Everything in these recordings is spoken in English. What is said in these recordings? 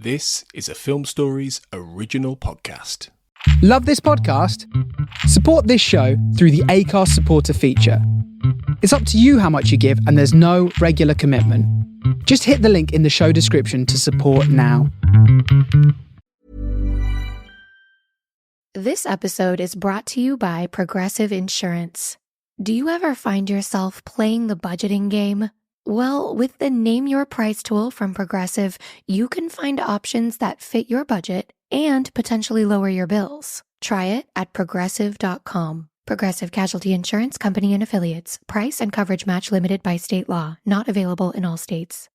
This is a Film Stories original podcast. Love this podcast? Support this show through the Acast supporter feature. It's up to you how much you give, and there's no regular commitment. Just hit the link in the show description to support now. This episode is brought to you by Progressive Insurance. Do you ever find yourself playing the budgeting game? Well, with the Name Your Price tool from Progressive, you can find options that fit your budget and potentially lower your bills. Try it at Progressive.com. Progressive Casualty Insurance Company and Affiliates. Price and coverage match limited by state law. Not available in all states.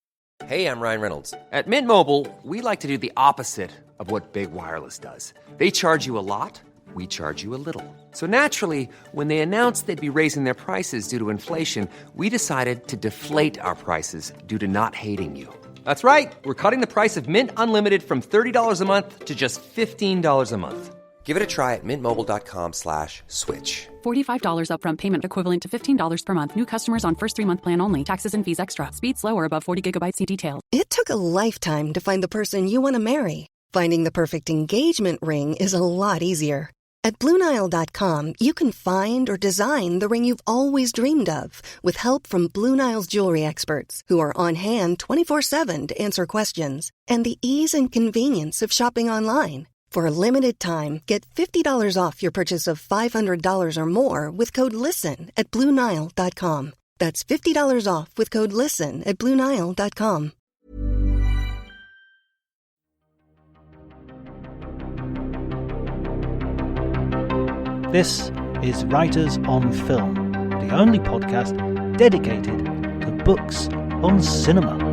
Hey, I'm Ryan Reynolds. At Mint Mobile, we like to do the opposite of what Big Wireless does. They charge you a lot, we charge you a little. So naturally, when they announced they'd be raising their prices due to inflation, we decided to deflate our prices due to not hating you. That's right. We're cutting the price of Mint Unlimited from $30 a month to just $15 a month. Give it a try at mintmobile.com/switch. $45 upfront payment equivalent to $15 per month. New customers on first 3-month plan only. Taxes and fees extra. Speed slower above 40 gigabytes. See details. It took a lifetime to find the person you want to marry. Finding the perfect engagement ring is a lot easier. At BlueNile.com, you can find or design the ring you've always dreamed of with help from Blue Nile's jewelry experts who are on hand 24/7 to answer questions. And the ease and convenience of shopping online. For a limited time, get $50 off your purchase of $500 or more with code LISTEN at BlueNile.com. That's $50 off with code LISTEN at BlueNile.com. This is Writers on Film, the only podcast dedicated to books on cinema.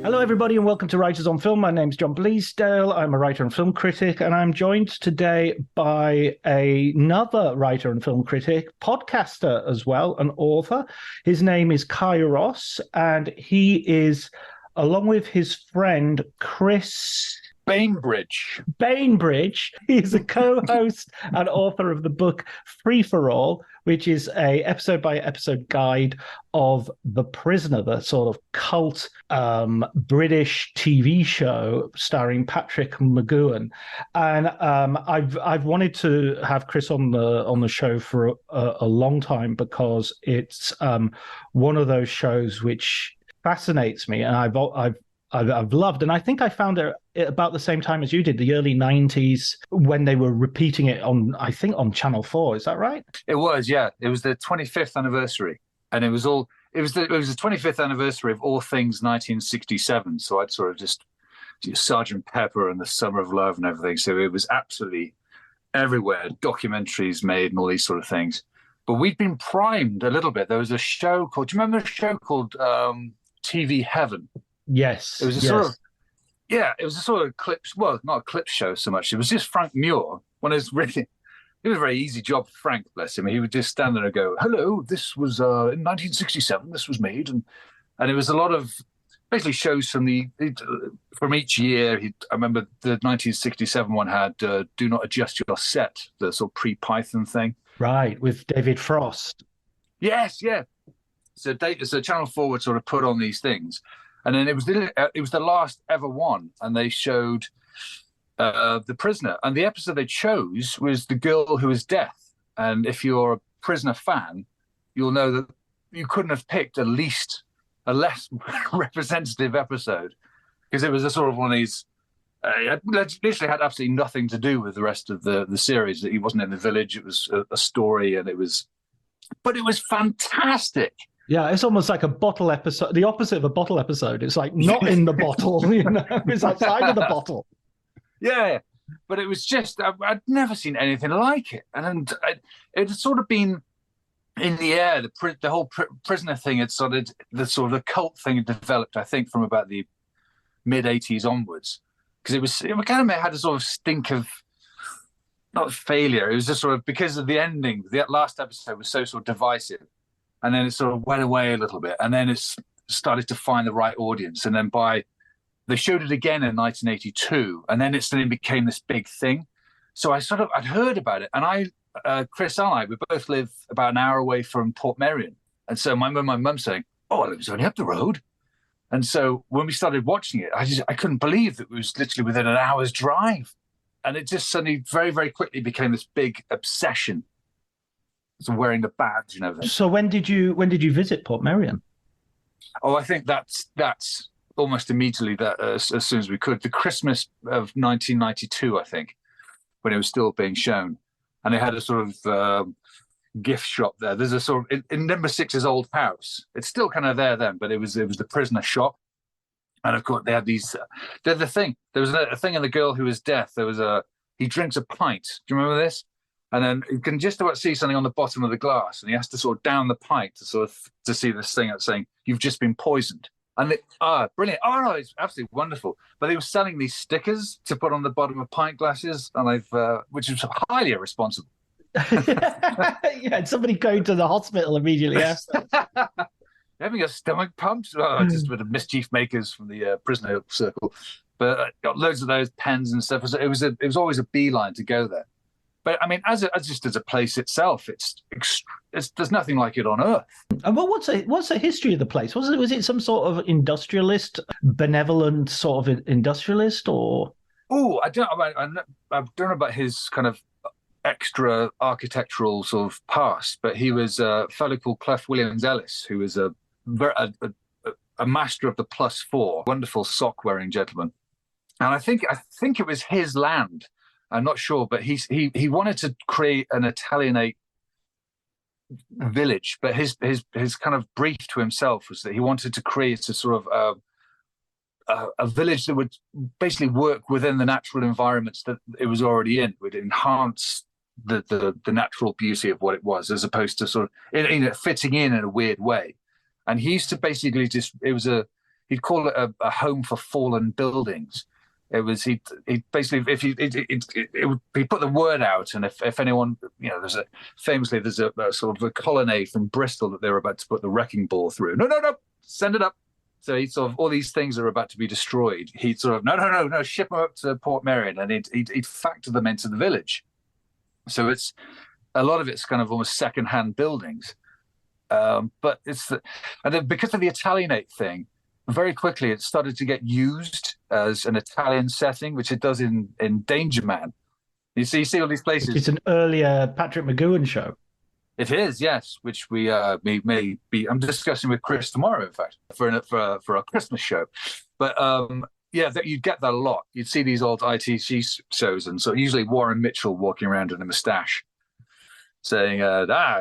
Hello everybody and welcome to Writers on Film. My name's John Bleasdale. I'm a writer and film critic, and I'm joined today by another writer and film critic, podcaster as well, an author. His name is Cai Ross, and he is, along with his friend Chris Bainbridge. He's a co-host and author of the book Free for All, which is a episode-by-episode guide of The Prisoner, the sort of cult British TV show starring Patrick McGoohan. And I've wanted to have Chris on the show for a long time because it's one of those shows which fascinates me, and I've loved, and I think I found it about the same time as you did, the early 90s, when they were repeating it on Channel 4. Is that right? It was, yeah. It was the 25th anniversary, and it was the 25th anniversary of all things 1967. So I'd sort of just Sergeant Pepper and the Summer of Love and everything. So it was absolutely everywhere, documentaries made and all these sort of things. But we'd been primed a little bit. There was a show called, do you remember a show called TV Heaven? Yes. It was a sort of, it was a sort of clips, well, not a clip show so much. It was just Frank Muir. It was a very easy job for Frank, bless him. He would just stand there and go, hello, this was in 1967, this was made. And it was a lot of basically shows from each year. I remember the 1967 one had Do Not Adjust Your Set, the sort of pre-Python thing. Right, with David Frost. Yes, yeah. So Channel 4 would sort of put on these things. And then it was the last ever one, and they showed The Prisoner. And the episode they chose was The Girl Who Was Death. And if you're a Prisoner fan, you'll know that you couldn't have picked a less representative episode, because it was a sort of one of these. It literally had absolutely nothing to do with the rest of the series. He wasn't in the village. It was a story, but it was fantastic. Yeah, it's almost like a bottle episode, the opposite of a bottle episode. It's like not in the bottle, it's outside of the bottle. Yeah, but it was just, I'd never seen anything like it. And it had sort of been in the air. The whole prisoner thing had the cult thing had developed, I think, from about the mid-'80s onwards. Because it had a sort of stink of, not failure, it was just sort of, because of the ending, the last episode was so sort of divisive. And then it sort of went away a little bit. And then it started to find the right audience. And then by they showed it again in 1982, and then it suddenly became this big thing. So I'd heard about it, and Chris and I, we both live about an hour away from Portmeirion. And so my mum saying, oh, well, it was only up the road. And so when we started watching it, I couldn't believe that it was literally within an hour's drive. And it just suddenly very, very quickly became this big obsession. So wearing the badge and everything. So when did you visit Portmeirion? Oh, I think that's almost immediately, that as soon as we could. The Christmas of 1992, I think, when it was still being shown. And they had a sort of gift shop there. There's a sort of, in number 6's old house. It's still kind of there then, but it was the prisoner shop. And of course, they had these. They're the thing. There was a thing in The Girl Who Is Death. There was he drinks a pint. Do you remember this? And then you can just about see something on the bottom of the glass, and he has to sort of down the pint to see this thing that's saying you've just been poisoned. And brilliant! Oh no, it's absolutely wonderful. But they were selling these stickers to put on the bottom of pint glasses, and which was highly irresponsible. Yeah, somebody going to the hospital immediately after. Having a stomach pumped, just with the mischief makers from the prisoner circle. But got loads of those pens and stuff. It was always a beeline to go there. But I mean, as a place itself, it's there's nothing like it on Earth. And what's the history of the place? Was it some sort of industrialist, benevolent sort of industrialist, or? Oh, I don't know about his kind of extra architectural sort of past, but he was a fellow called Clough Williams Ellis, who was a master of the +4, wonderful sock wearing gentleman. And I think it was his land. I'm not sure, but he wanted to create an Italianate village, but his kind of brief to himself was that he wanted to create a sort of a village that would basically work within the natural environments that it was already in, would enhance the natural beauty of what it was, as opposed to sort of fitting in a weird way. And he used to basically he'd call it a home for fallen buildings. It was he basically, if he put the word out, and if anyone, there's a sort of a colonnade from Bristol that they were about to put the wrecking ball through. No, send it up. So he sort of, all these things are about to be destroyed. He'd sort of no, ship them up to Portmeirion, and he'd factor them into the village. So it's a lot of it's kind of almost secondhand buildings, but and then because of the Italianate thing, very quickly it started to get used as an Italian setting, which it does in Danger Man. You see all these places. It's an earlier Patrick McGoohan show. It is, yes, which we may be. I'm discussing with Chris tomorrow, in fact, for a Christmas show. But that you'd get that a lot. You'd see these old ITC shows, and so usually Warren Mitchell walking around in a moustache, saying,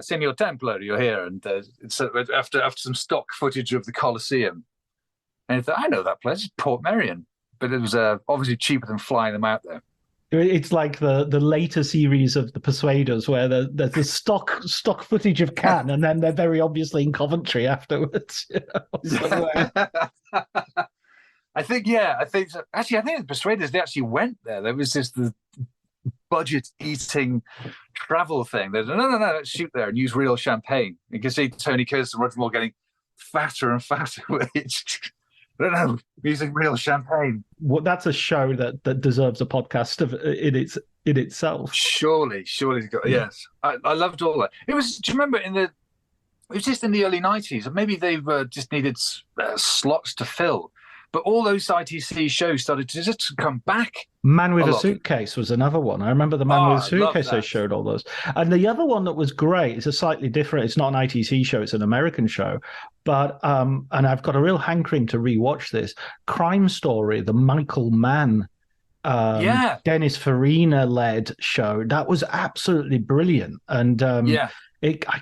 Signor Templar, you're here. And after some stock footage of the Colosseum, and I know that place, it's Portmeirion, but it was obviously cheaper than flying them out there. It's like the later series of The Persuaders, where there's the stock footage of Cannes, and then they're very obviously in Coventry afterwards. I think so. Actually, I think The Persuaders, they actually went there. There was the budget eating travel thing. They said, no, let's shoot there and use real champagne. You can see Tony Curtis and Roger Moore getting fatter and fatter with it. I don't know, using real champagne. Well, that's a show that deserves a podcast in itself. Surely, yes. I loved all that. It was. Do you remember it was just in the early 90s, maybe they just needed slots to fill. But all those ITC shows started to just come back. Man with a Suitcase was another one. I remember the Man with a Suitcase, they showed all those. And the other one that was great, it's a slightly different, it's not an ITC show, it's an American show. But, and I've got a real hankering to rewatch this, Crime Story, the Michael Mann, Dennis Farina-led show. That was absolutely brilliant. And I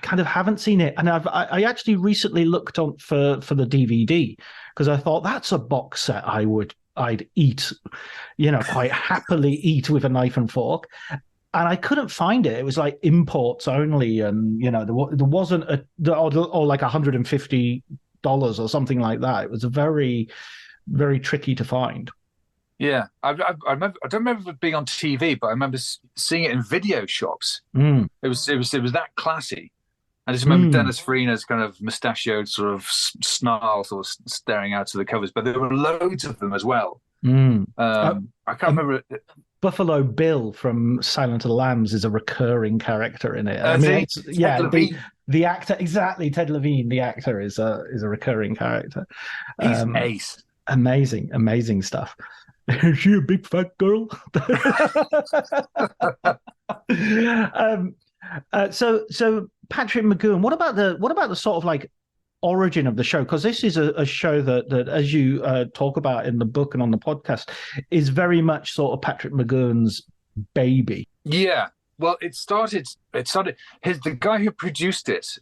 kind of haven't seen it. And I actually recently looked on for the DVD, because I thought that's a box set I'd eat, quite happily eat with a knife and fork. And I couldn't find it. It was like imports only. And, there wasn't or like $150 or something like that. It was very, very tricky to find. Yeah, I remember. I don't remember it being on TV, but I remember seeing it in video shops. Mm. It was that classy. I just remember Dennis Farina's kind of mustachioed sort of snarl sort of staring out to the covers, but there were loads of them as well. I can't remember. Buffalo Bill from Silent of the Lambs is a recurring character in it. The actor, exactly. Ted Levine, the actor, is a recurring character. He's ace. Amazing stuff. Is she a big fat girl? So Patrick McGoohan, what about the sort of like origin of the show? Because this is a show that as you talk about in the book and on the podcast is very much sort of Patrick McGoohan's baby. Yeah, well, it started the guy who produced it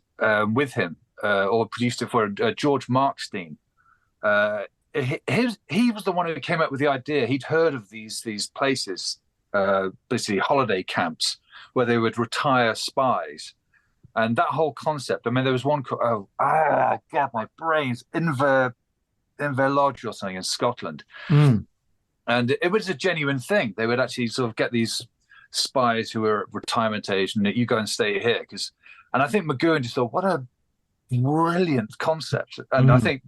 with him or produced it for George Markstein. He was the one who came up with the idea. He'd heard of these places, basically holiday camps where they would retire spies. And that whole concept, I mean, there was one, my brains, Inver Lodge or something in Scotland. And it was a genuine thing. They would actually sort of get these spies who were at retirement age and you go and stay here. And I think McGoohan just thought, what a brilliant concept. And I think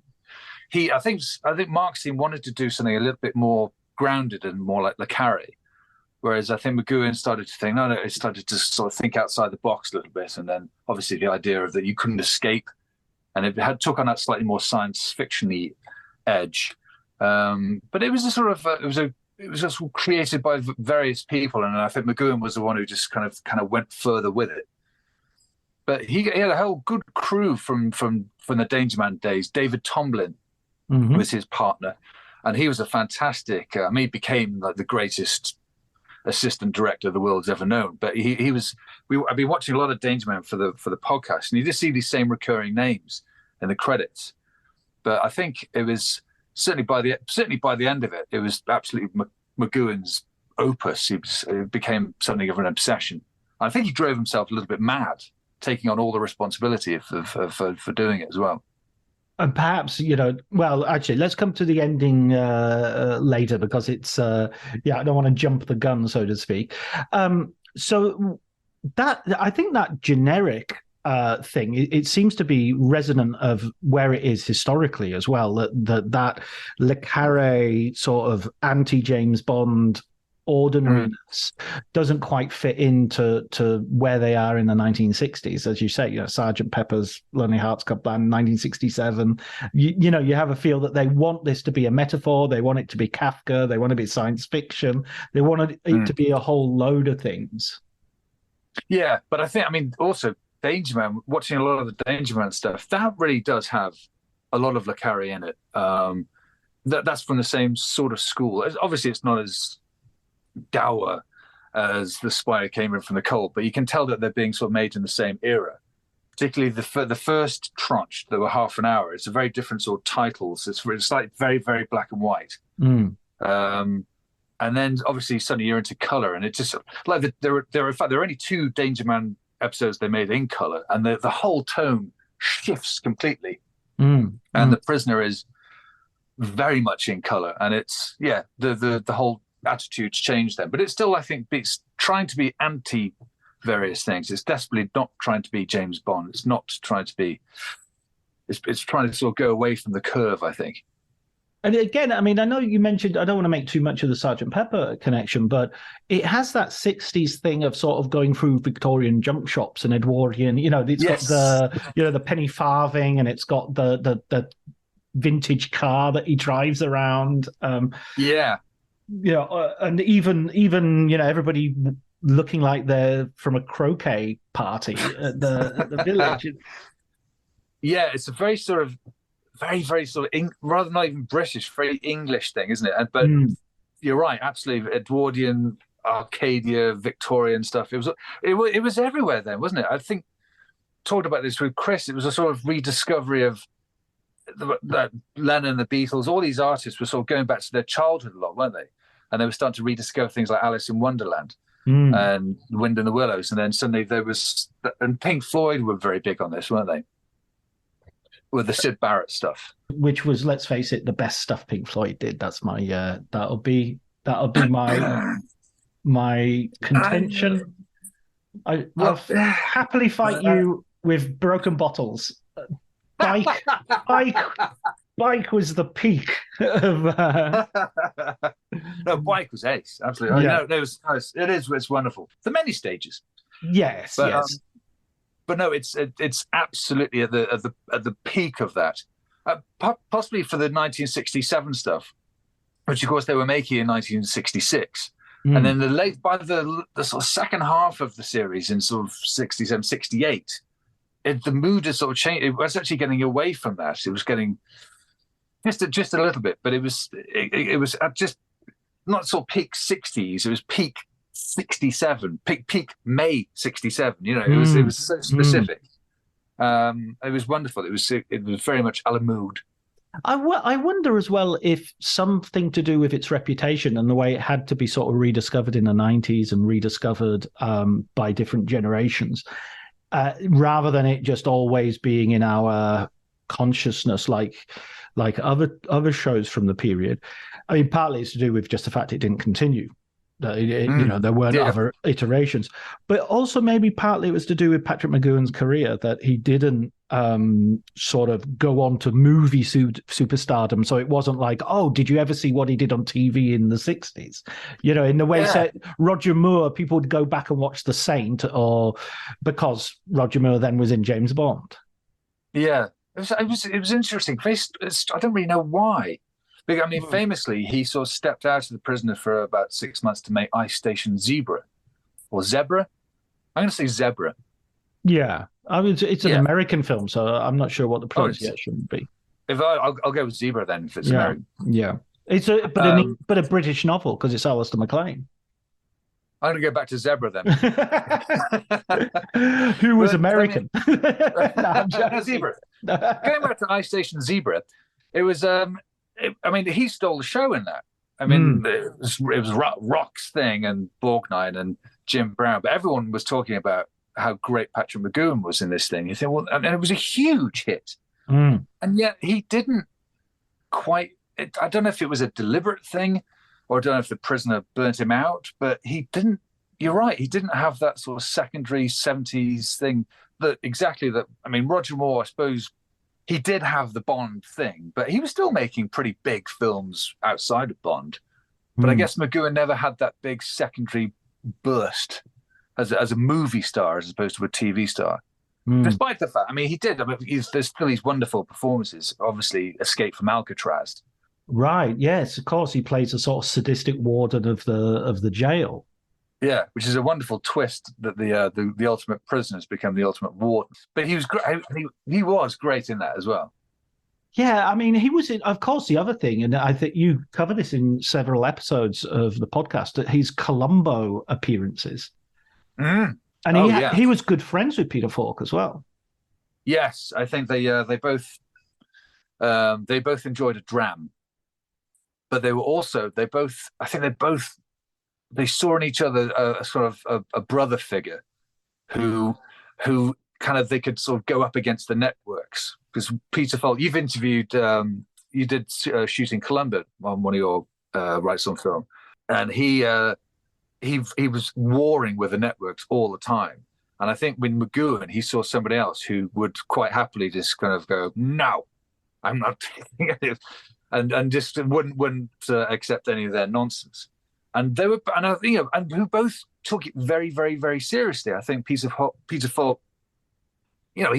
Markstein wanted to do something a little bit more grounded and more like Le Carré. Whereas I think McGoohan started to think, it started to sort of think outside the box a little bit. And then obviously the idea of that you couldn't escape. And it took on that slightly more science fiction-y edge. But it was a sort of, it was just created by various people. And I think McGoohan was the one who just kind of went further with it. But he had a whole good crew from the Danger Man days. David Tomlin was his partner. And he was a fantastic, he became like the greatest assistant director the world's ever known. But I've been watching a lot of Danger Man for the podcast, and you just see these same recurring names in the credits. But I think it was certainly by the end of it, it was absolutely McGoohan's opus. It became something of an obsession. I think he drove himself a little bit mad, taking on all the responsibility for doing it as well. And perhaps, actually, let's come to the ending later because it's, I don't want to jump the gun, so to speak. So I think that generic thing, it seems to be resonant of where it is historically as well, that Le Carré sort of anti-James Bond ordinariness doesn't quite fit into where they are in the 1960s, as you say. Sergeant Pepper's Lonely Hearts Club Band, 1967. You have a feel that they want this to be a metaphor. They want it to be Kafka. They want to be science fiction. They want it to be a whole load of things. Yeah, but also Danger Man. Watching a lot of the Danger Man stuff, that really does have a lot of Le Carré in it. That's from the same sort of school. Obviously, it's not as dour as The Spy Came In From the Cold, but you can tell that they're being sort of made in the same era. Particularly the first tranche that were half an hour. It's a very different sort of titles. It's like very, very black and white. And then obviously suddenly you're into color, and it just like there are only 2 Danger Man episodes they made in color, and the whole tone shifts completely. And The Prisoner is very much in color, and it's the whole attitudes change then, but it's still, I think, it's trying to be anti various things. It's desperately not trying to be James Bond. It's not trying to be. It's trying to sort of go away from the curve, I think. And again, I know you mentioned, I don't want to make too much of the Sergeant Pepper connection, but it has that 60s thing of sort of going through Victorian junk shops and Edwardian. It's got the penny farthing, and it's got the vintage car that he drives around. And even everybody looking like they're from a croquet party at the village. Yeah, it's a very sort of rather not even British, very English thing, isn't it? But you're right, absolutely Edwardian, Arcadia, Victorian stuff. It was everywhere then, wasn't it? I think talked about this with Chris. It was a sort of rediscovery of that Lennon, the Beatles, all these artists were sort of going back to their childhood a lot, weren't they? And they were starting to rediscover things like Alice in Wonderland and Wind in the Willows. And then suddenly and Pink Floyd were very big on this, weren't they? With the Syd Barrett stuff. Which was, let's face it, the best stuff Pink Floyd did. That's my, that'll be my contention. I'll happily fight you with broken bottles. Bike, bike, bike was the peak of. No, Bike was ace. Absolutely. Yeah. No, it's wonderful. The many stages. Yes, But, yes. But no, it's absolutely at the peak of that. Possibly for the 1967 stuff, which of course they were making in 1966. And then by the sort of second half of the series in sort of 67, 68, the mood has sort of changed. It was actually getting away from that. It was getting just a little bit, but it was at just not sort of peak 60s. It was peak 67, peak May 67. You know, it was so specific. It was wonderful. It was very much a la mood. I wonder as well if something to do with its reputation and the way it had to be sort of rediscovered in the 90s and rediscovered by different generations, rather than it just always being in our consciousness like other shows from the period. I mean, partly it's to do with just the fact it didn't continue. You know, there weren't other iterations, but also maybe partly it was to do with Patrick McGoohan's career, that he didn't sort of go on to movie superstardom. So it wasn't like, oh, did you ever see what he did on TV in the 60s? You know, in the way Roger Moore, people would go back and watch The Saint, or because Roger Moore then was in James Bond. Yeah, it was interesting. I don't really know why. I mean, famously, he sort of stepped out of The Prisoner for about 6 months to make Ice Station Zebra, or Zebra. I'm going to say Zebra. Yeah, I mean, it's an American film, so I'm not sure what the pronunciation would be. If I'll go with Zebra then, if it's American. Yeah, it's a British novel because it's Alistair MacLean. I'm going to go back to Zebra then. Who was American? Zebra. Going back to Ice Station Zebra, it was. I mean, he stole the show in that. I mean, it was Rock's thing and Borgnine and Jim Brown, but everyone was talking about how great Patrick McGoohan was in this thing. You think, well, I mean, it was a huge hit, and yet he didn't quite. I don't know if it was a deliberate thing, or I don't know if The Prisoner burnt him out, but he didn't. You're right. He didn't have that sort of secondary 70s thing. I mean, Roger Moore, I suppose. He did have the Bond thing, but he was still making pretty big films outside of Bond. But I guess McGoohan never had that big secondary burst as a movie star as opposed to a TV star. Despite the fact, I mean, he did. I mean, there's still these wonderful performances. Obviously, Escape from Alcatraz. Right. Yes. Of course, he plays a sort of sadistic warden of the jail. Yeah, which is a wonderful twist that the ultimate prisoners become the ultimate wardens. But he was great. He was great in that as well. Yeah, I mean, he was in. Of course, the other thing, and I think you cover this in several episodes of the podcast, that his Columbo appearances, and he was good friends with Peter Falk as well. Yes, I think they both enjoyed a dram, but they saw in each other a sort of a brother figure who kind of they could sort of go up against the networks. Because Peter Falk, you've interviewed, you did Shooting Columbo on one of your rights on film, and he was warring with the networks all the time. And I think with McGoohan, he saw somebody else who would quite happily just kind of go, no, I'm not taking it, and just wouldn't accept any of their nonsense. And they were, and who both took it very, very, very seriously. I think Peter Falk, he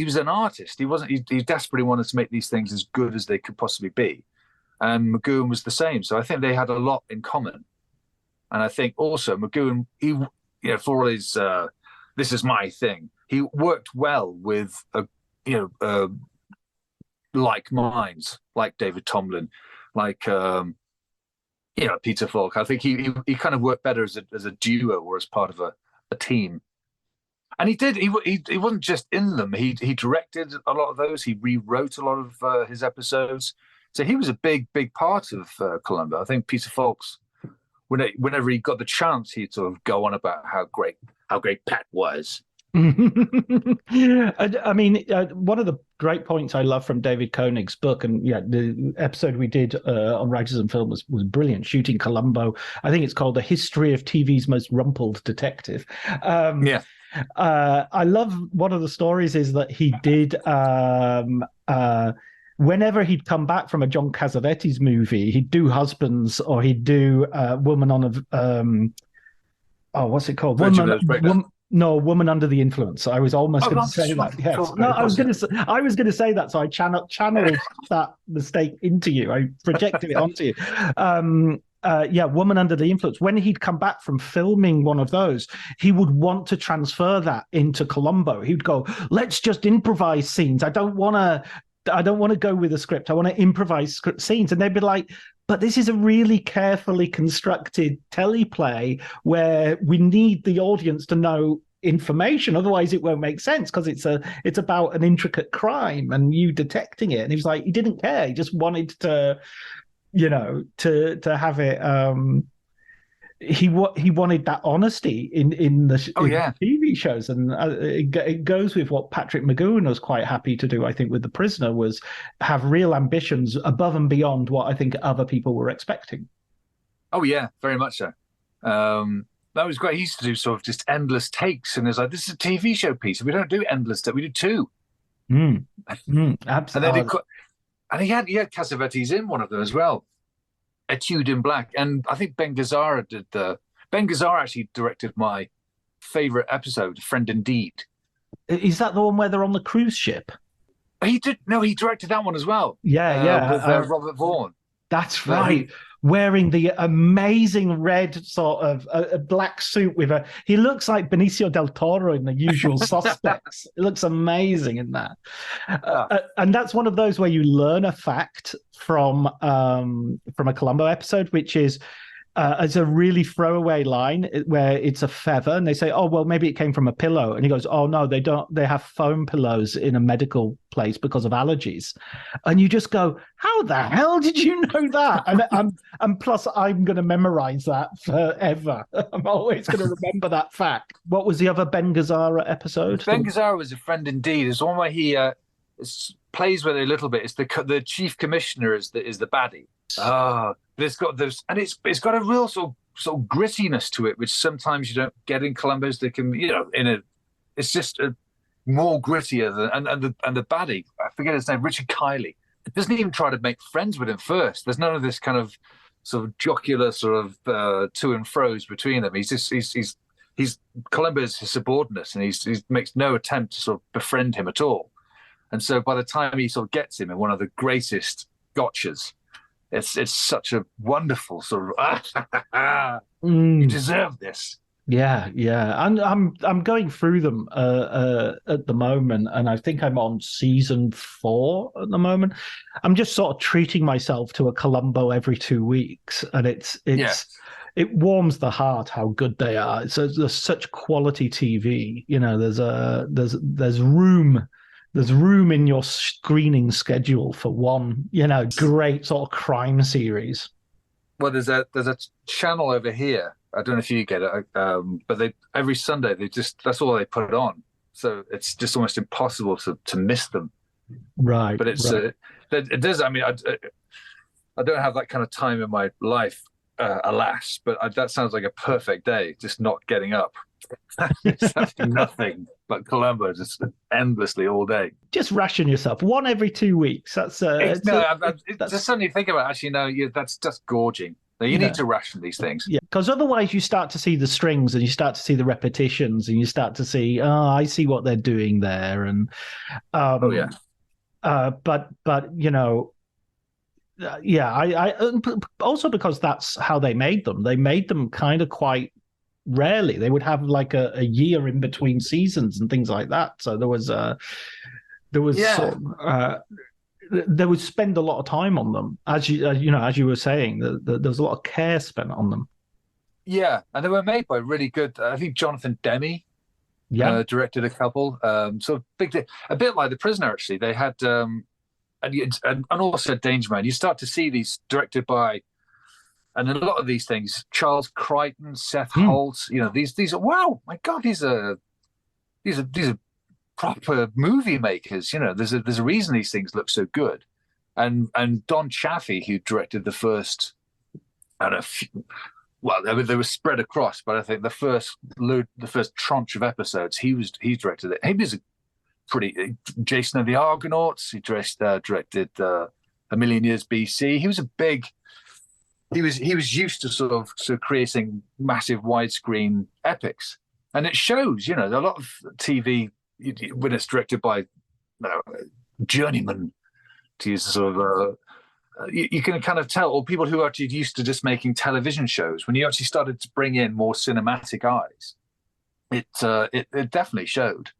was an artist. He desperately wanted to make these things as good as they could possibly be. And McGoohan was the same. So I think they had a lot in common. And I think also McGoohan, for all his, this is my thing, he worked well with, like minds, like David Tomlin, like, Peter Falk. I think he kind of worked better as a duo or as part of a team. And he did. He wasn't just in them. He directed a lot of those. He rewrote a lot of his episodes. So he was a big part of Columbo. I think Peter Falk's, whenever he got the chance, he'd sort of go on about how great Pat was. I mean, one of the great points I love from David Koenig's book, and the episode we did on Writers and Film was brilliant. Shooting Columbo, I think it's called "The History of TV's Most Rumpled Detective." I love one of the stories is that he did whenever he'd come back from a John Cassavetes movie, he'd do Husbands or he'd do Woman on a what's it called? Woman Under the Influence. I was almost going to say that. Yes. No, I was going to say that. So I channeled that mistake into you. I projected it onto you. Woman Under the Influence. When he'd come back from filming one of those, he would want to transfer that into Columbo. He'd go, let's just improvise scenes. I don't want to go with a script. I want to improvise script scenes. And they'd be like, but this is a really carefully constructed teleplay where we need the audience to know information. Otherwise it won't make sense because it's about an intricate crime and you detecting it. And he was like, he didn't care. He just wanted to, to have it. He wanted that honesty in the TV shows, and it goes with what Patrick McGoohan was quite happy to do. I think with The Prisoner was have real ambitions above and beyond what I think other people were expecting. Oh yeah, very much so. That was great. He used to do sort of just endless takes, and it's like, this is a TV show piece. We don't do endless stuff. We do two. Absolutely. And he had Cassavetes in one of them as well. Etude in Black, and I think Ben Gazzara Ben Gazzara actually directed my favorite episode, Friend Indeed. Is that the one where they're on the cruise ship? He directed that one as well. With Robert Vaughn. That's right. Wearing the amazing red sort of a black suit he looks like Benicio del Toro in The Usual Suspects. It looks amazing in that. And that's one of those where you learn a fact from a Columbo episode, which is it's a really throwaway line where it's a feather and they say, oh, well, maybe it came from a pillow. And he goes, oh, no, they don't. They have foam pillows in a medical place because of allergies. And you just go, how the hell did you know that? And plus, I'm going to memorize that forever. I'm always going to remember that fact. What was the other Ben Gazzara episode? Ben Gazzara was A Friend Indeed. It's one where he plays with it a little bit. It's the chief commissioner is the baddie. But it's got those, and it's got a real sort of grittiness to it, which sometimes you don't get in Columbo's. They can, it's just more grittier than and the baddie, I forget his name, Richard Kiley. It doesn't even try to make friends with him first. There's none of this kind of sort of jocular sort of to and fro's between them. He's Columbo's his subordinate, and he makes no attempt to sort of befriend him at all. And so by the time he sort of gets him in one of the greatest gotchas, it's such a wonderful sort of you deserve this. Yeah. I'm going through them at the moment, and I think I'm on season 4 at the moment. I'm just sort of treating myself to a Columbo every 2 weeks, and it warms the heart how good they are. There's such quality TV. There's room. There's room in your screening schedule for one, great sort of crime series. Well, there's a channel over here. I don't know if you get it, but every Sunday that's all they put on. So it's just almost impossible to miss them. Right. But it does. I mean, I don't have that kind of time in my life, alas. But that sounds like a perfect day, just not getting up. It's nothing but Columbo, just endlessly all day. Just ration yourself one every 2 weeks. That's just suddenly think about it. Actually, no, that's just gorging. You need to ration these things. Yeah, because otherwise you start to see the strings and you start to see the repetitions and you start to see, I see what they're doing there, and but I also because that's how they made them. They made them kind of quite rarely. They would have like a year in between seasons and things like that. So they would spend a lot of time on them, as you were saying. There was a lot of care spent on them. Yeah, and they were made by really good. I think Jonathan Demme directed a couple. So a bit like The Prisoner. Actually, they had and also Danger Man. You start to see these directed by. And a lot of these things, Charles Crichton, Seth Holt, these are, wow, my God, these are proper movie makers. There's a reason these things look so good. And Don Chaffee, who directed the first, I don't know, well, they were spread across, but I think the first tranche of episodes, he directed it. He was a pretty Jason and the Argonauts. He directed A Million Years BC. He was a big. He was used to sort of creating massive widescreen epics, and it shows. You know, a lot of TV when it's directed by journeyman, to use sort of. You can kind of tell, or people who are actually used to just making television shows, when you actually started to bring in more cinematic eyes, it definitely showed.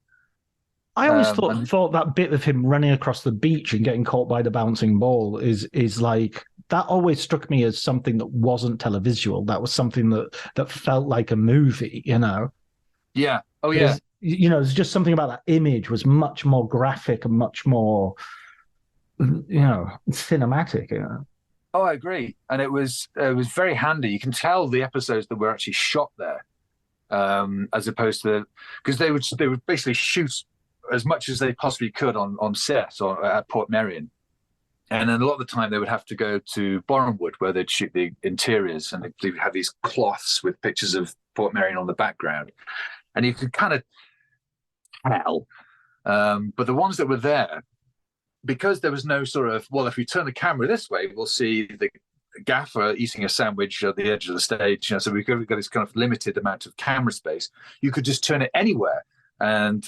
I always thought that bit of him running across the beach and getting caught by the bouncing ball is like, that always struck me as something that wasn't televisual. That was something that felt like a movie, you know? Yeah. Oh, yeah. You know, it's just something about that image was much more graphic and much more, you know, cinematic. You know? Oh, I agree. And it was very handy. You can tell the episodes that were actually shot there, as opposed to, because they would basically shoot as much as they possibly could on set or at Port Merion. And then a lot of the time they would have to go to Bournemouth where they'd shoot the interiors, and they would have these cloths with pictures of Port Merion on the background. And you could kind of tell. But the ones that were there, because there was no sort of, well, if we turn the camera this way, we'll see the gaffer eating a sandwich at the edge of the stage. You know, so we've got this kind of limited amount of camera space. You could just turn it anywhere. And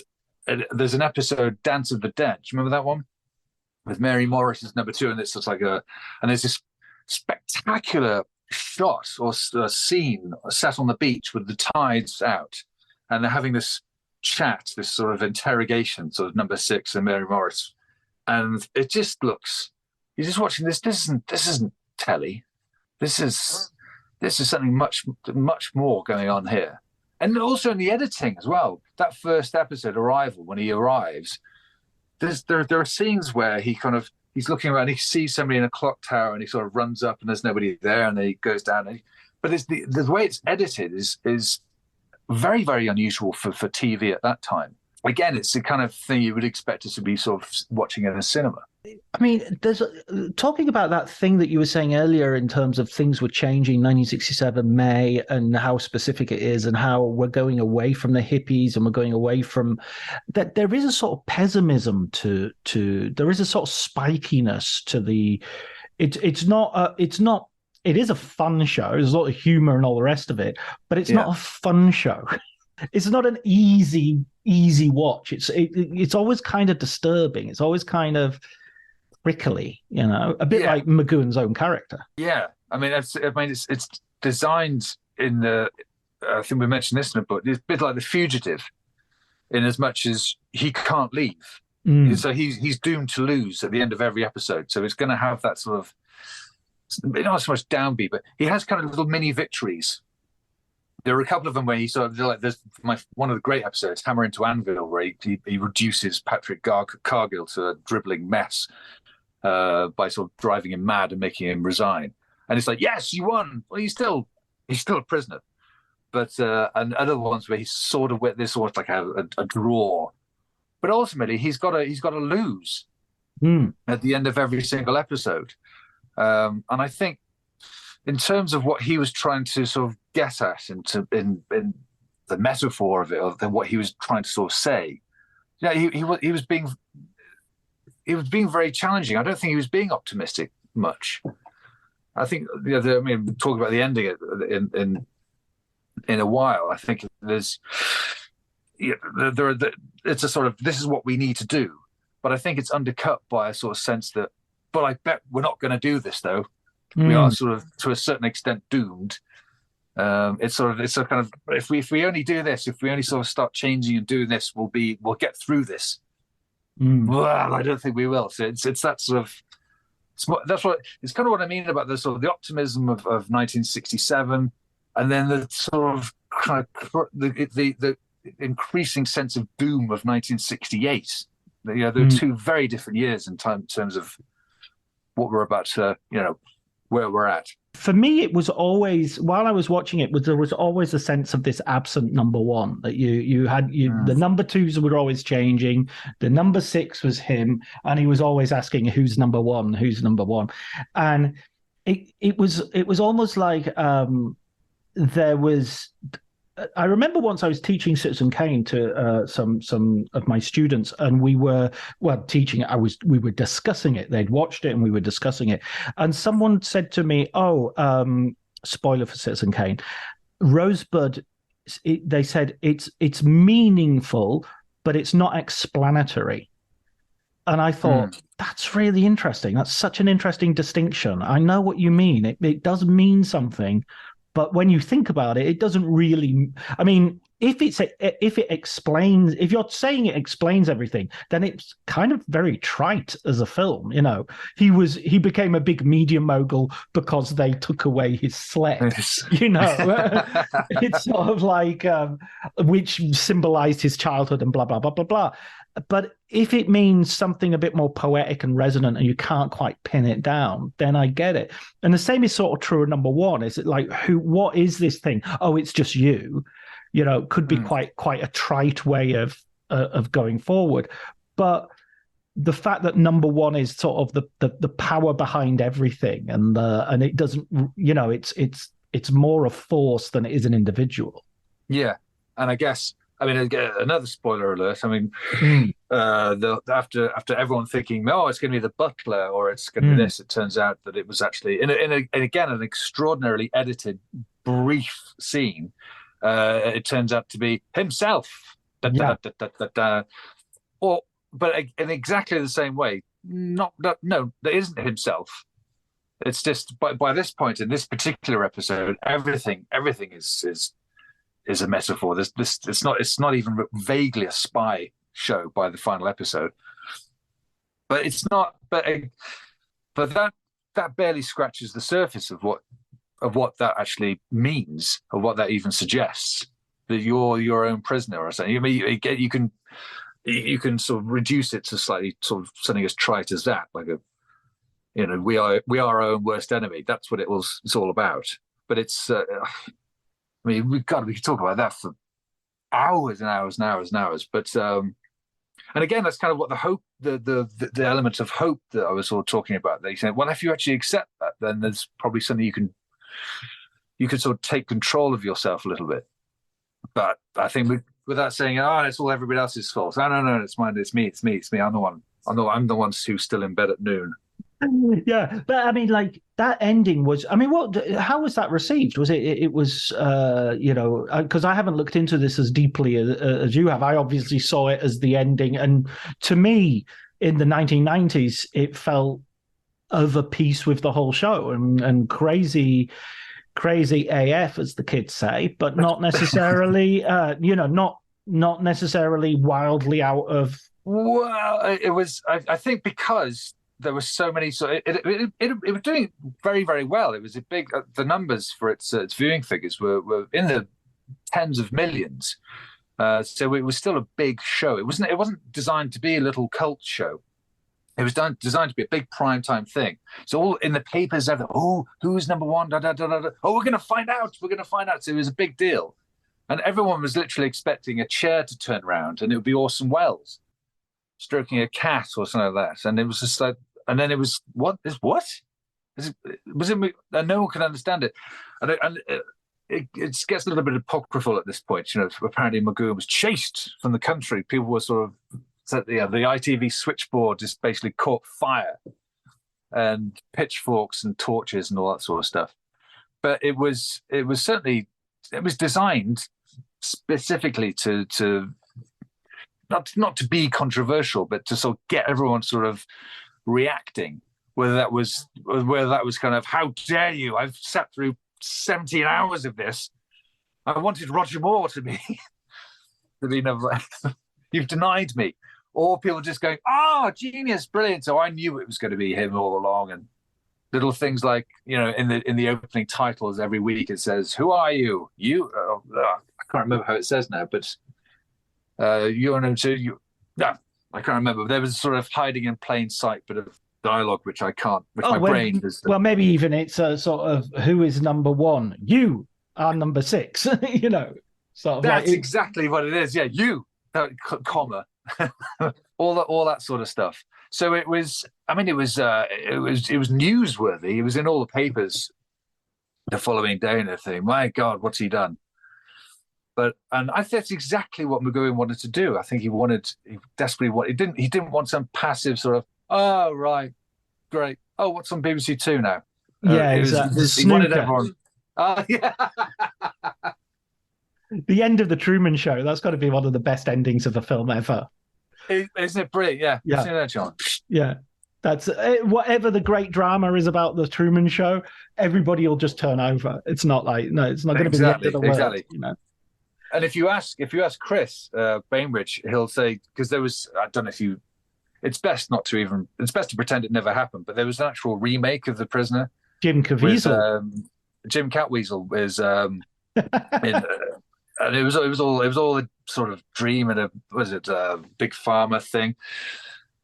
there's an episode, Dance of the Dead. Do you remember that one? With Mary Morris as number 2, and it's just like and there's this spectacular shot or scene set on the beach with the tides out, and they're having this chat, this sort of interrogation, sort of number 6 and Mary Morris, and it just looks. You're just watching this. This isn't telly. This is something much more going on here. And also in the editing as well. That first episode, Arrival, when he arrives, there are scenes where he's looking around, he sees somebody in a clock tower, and he sort of runs up, and there's nobody there, and then he goes down. But the way it's edited is very, very unusual for TV at that time. Again, it's the kind of thing you would expect us to be sort of watching in a cinema. I mean, there's talking about that thing that you were saying earlier in terms of things were changing, 1967 May, and how specific it is, and how we're going away from the hippies and we're going away from that. There is a sort of pessimism to there is a sort of spikiness to the. It is a fun show. There's a lot of humor and all the rest of it, but it's not a fun show. It's not an easy watch. It's always kind of disturbing. It's always kind of prickly, you know, a bit like McGowan's own character. Yeah, I mean, it's designed in the. I think we mentioned this in the book. It's a bit like The Fugitive, in as much as he can't leave, so he's doomed to lose at the end of every episode. So it's going to have that sort of, not so much downbeat, but he has kind of little mini victories. There are a couple of them where he sort of like, there's one of the great episodes, Hammer into Anvil, where he reduces Patrick Cargill to a dribbling mess by sort of driving him mad and making him resign. And it's like, yes, you won. Well, he's still a prisoner. But and other ones where he's sort of with this sort of like a draw, but ultimately he's got to lose at the end of every single episode. And I think, in terms of what he was trying to sort of get at, in the metaphor of it, of what he was trying to sort of say, he was being very challenging. I don't think he was being optimistic much. I think we'll talk about the ending in a while. I think it's a sort of, this is what we need to do, but I think it's undercut by a sort of sense that, but I bet we're not going to do this though. We are sort of, to a certain extent, doomed. It's a kind of, if we only do this, if we only sort of start changing and doing this, we'll get through this. Well, I don't think we will. So it's that sort of, it's kind of what I mean about the sort of the optimism of 1967, and then the sort of kind of the increasing sense of doom of 1968. They're two very different years in terms of what we're about to, where we're at. For me, it was always, while I was watching it, there was always a sense of this absent number one, that you had the number 2s were always changing. The number 6 was him, and he was always asking, who's number 1, who's number 1? And it was almost like there was. I remember once I was teaching Citizen Kane to some of my students, and we were teaching it. We were discussing it. They'd watched it, and we were discussing it. And someone said to me, "Oh, spoiler for Citizen Kane, Rosebud." They said it's meaningful, but it's not explanatory. And I thought, that's really interesting. That's such an interesting distinction. I know what you mean. It does mean something. But when you think about it, it doesn't really. I mean, if it explains, if you're saying it explains everything, then it's kind of very trite as a film. He became a big media mogul because they took away his sled. It's sort of like which symbolized his childhood and blah blah blah blah blah. But if it means something a bit more poetic and resonant and you can't quite pin it down, then I get it. And the same is sort of true of number one. Is it like, what is this thing? Oh, it's just you. Could be quite a trite way of going forward. But the fact that number one is sort of the power behind everything, and it doesn't, it's more a force than it is an individual. Yeah. And I guess, another spoiler alert. After everyone thinking, oh, it's going to be the butler or it's going to be this, it turns out that it was actually, in again, an extraordinarily edited, brief scene. It turns out to be himself. But in exactly the same way. No, that isn't himself. It's just by this point in this particular episode, everything is a metaphor. It's not even vaguely a spy show by the final episode. But it's not. But that barely scratches the surface of what that actually means, or what that even suggests. That you're your own prisoner or something. You can sort of reduce it to slightly sort of something as trite as that, like we are our own worst enemy. That's what it's all about. But it's. We could talk about that for hours and hours and hours and hours. But and again, that's kind of what the hope, the element of hope that I was sort of talking about. They said, well, if you actually accept that, then there's probably something you can sort of take control of yourself a little bit. But I think without saying, it's all everybody else's fault. No, it's mine. It's me. I'm the one. I'm the one who's still in bed at noon. Yeah, but like that ending was. How was that received? Was it was because I haven't looked into this as deeply as you have. I obviously saw it as the ending, and to me, in the 1990s, it felt of a piece with the whole show and crazy AF, as the kids say, but not necessarily, not necessarily wildly out of. Well, it was. I think because there were so many. So it was doing very, very well. It was a big. The numbers for its viewing figures were in the tens of millions. So it was still a big show. It wasn't designed to be a little cult show. It was designed to be a big primetime thing. So all in the papers, who's number one? Da, da, da, da, da. Oh, we're going to find out. So it was a big deal. And everyone was literally expecting a chair to turn around and it would be Orson Welles stroking a cat or something like that. And it was just like, and then it was, what? And no one could understand it. And it gets a little bit apocryphal at this point. Apparently Magoo was chased from the country. People were sort of, the ITV switchboard just basically caught fire, and pitchforks and torches and all that sort of stuff. But it was designed specifically to not to be controversial, but to sort of get everyone sort of reacting. Whether that was kind of, how dare you? I've sat through 17 hours of this. I wanted Roger Moore to be number. You've denied me. Or people just going, genius, brilliant. So I knew it was going to be him all along. And little things like, in the opening titles every week, it says, who are you? I can't remember how it says now, but you're no, I can't remember. There was sort of hiding in plain sight bit of dialogue, which I can't, brain is. Well, maybe even it's a sort of, who is number one? You are number 6, sort of. That's exactly what it is. Yeah, you, comma. all that sort of stuff. So it was. It was newsworthy. It was in all the papers the following day and everything. My God, what's he done? And I think that's exactly what McGowan wanted to do. I think he desperately wanted. He didn't want some passive sort of, oh right, great. Oh, what's on BBC Two now? Yeah, exactly. He wanted everyone. Yeah. The end of the Truman Show. That's got to be one of the best endings of a film ever. Isn't it brilliant? Yeah. Yeah. See that, John? Yeah. That's whatever the great drama is about the Truman Show, everybody will just turn over. It's not like, no, it's not going to be the end of the world. Exactly. You know? And if you ask Chris Bainbridge, he'll say, because there was, I don't know if you, it's best to pretend it never happened, but there was an actual remake of The Prisoner. Jim Caviezel. Jim Catweasel is and it was all a sort of dream and a big pharma thing.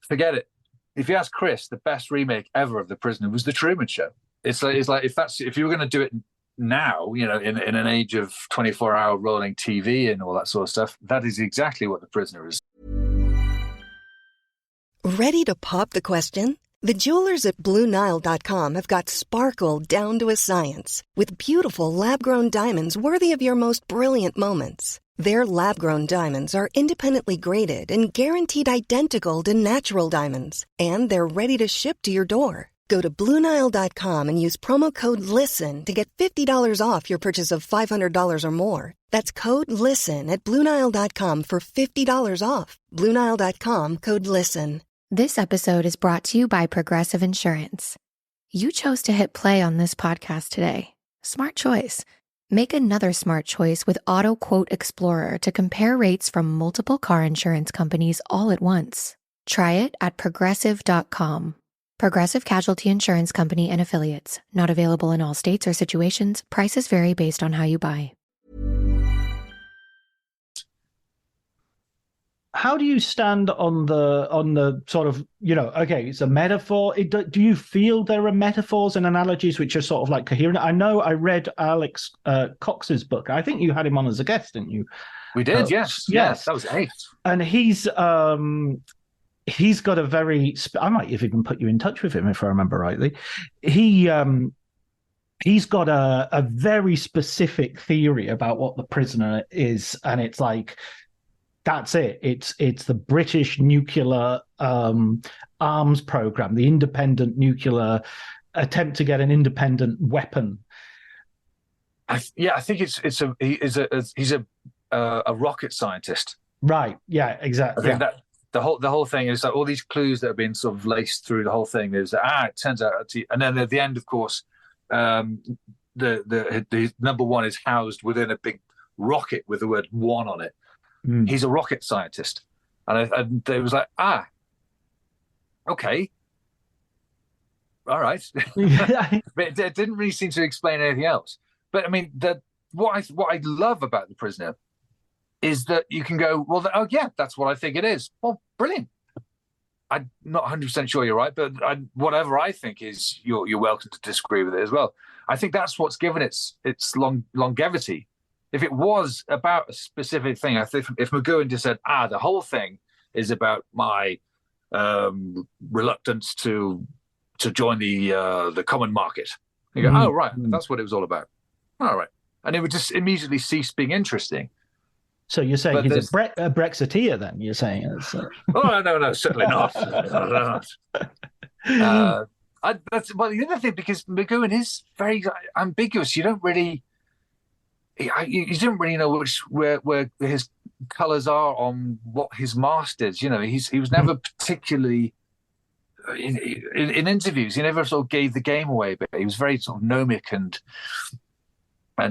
Forget it. If you ask Chris, the best remake ever of The Prisoner was The Truman Show. It's like if you were going to do it now, you know, in an age of 24-hour rolling TV and all that sort of stuff, that is exactly what The Prisoner is. Ready to pop the question? The jewelers at BlueNile.com have got sparkle down to a science with beautiful lab-grown diamonds worthy of your most brilliant moments. Their lab-grown diamonds are independently graded and guaranteed identical to natural diamonds, and they're ready to ship to your door. Go to BlueNile.com and use promo code LISTEN to get $50 off your purchase of $500 or more. That's code LISTEN at BlueNile.com for $50 off. BlueNile.com, code LISTEN. This episode is brought to you by Progressive Insurance. You chose to hit play on this podcast today. Smart choice. Make another smart choice with Auto Quote Explorer to compare rates from multiple car insurance companies all at once. Try it at progressive.com. Progressive Casualty Insurance Company and Affiliates. Not available in all states or situations. Prices vary based on how you buy. How do you stand on the sort of, you know, okay, it's a metaphor. Do you feel there are metaphors and analogies which are sort of like coherent? I know I read Alex Cox's book. I think you had him on as a guest, didn't you? We did, yes. That was great. And he's got a very, I might have even put you in touch with him if I remember rightly. He's got a very specific theory about what The Prisoner is, and it's like, that's it. It's the British nuclear arms program, the independent nuclear attempt to get an independent weapon. I think he's a rocket scientist. Right. Yeah. Exactly. I think that the whole thing is like all these clues that have been sort of laced through the whole thing. There's it turns out, and then at the end, of course, the number one is housed within a big rocket with the word "one" on it. He's a rocket scientist. And it was like, okay. All right. But it didn't really seem to explain anything else. But I mean, what I love about The Prisoner is that you can go, well, oh yeah, that's what I think it is. Well, brilliant. I'm not 100% sure you're right, but whatever I think is, you're welcome to disagree with it as well. I think that's what's given its longevity. If it was about a specific thing, I think if McGowan just said, the whole thing is about my reluctance to join the common market. You go, oh, right, that's what it was all about. All right. And it would just immediately cease being interesting. So you're saying he's a Brexiteer then? You're saying? Oh, no, certainly not. The other thing, because McGowan is very ambiguous. You don't really know where his colours are on what his masters. You know, he was never particularly in interviews. He never sort of gave the game away, but he was very sort of gnomic and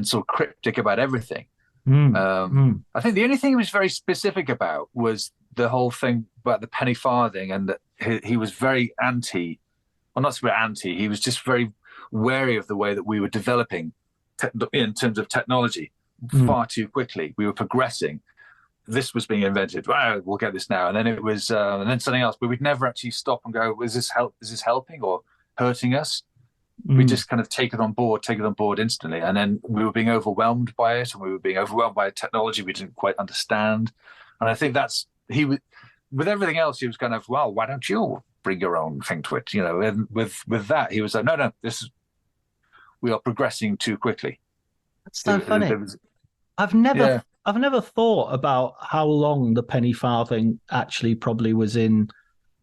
sort of cryptic about everything. I think the only thing he was very specific about was the whole thing about the penny farthing, and that he was very anti. Well, not so anti. He was just very wary of the way that we were developing in terms of technology far too quickly. We were progressing. This was being invented. Wow, we'll get this now, and then it was, and then something else. But we'd never actually stop and go, "Is this helping or hurting us?" We just kind of take it on board instantly, and then we were being overwhelmed by it, and we were being overwhelmed by a technology we didn't quite understand. And I think that's with everything else, he was kind of, well, why don't you bring your own thing to it, you know? And with that, he was like, no, we are progressing too quickly. That's so funny. I've never thought about how long the penny farthing actually probably was in.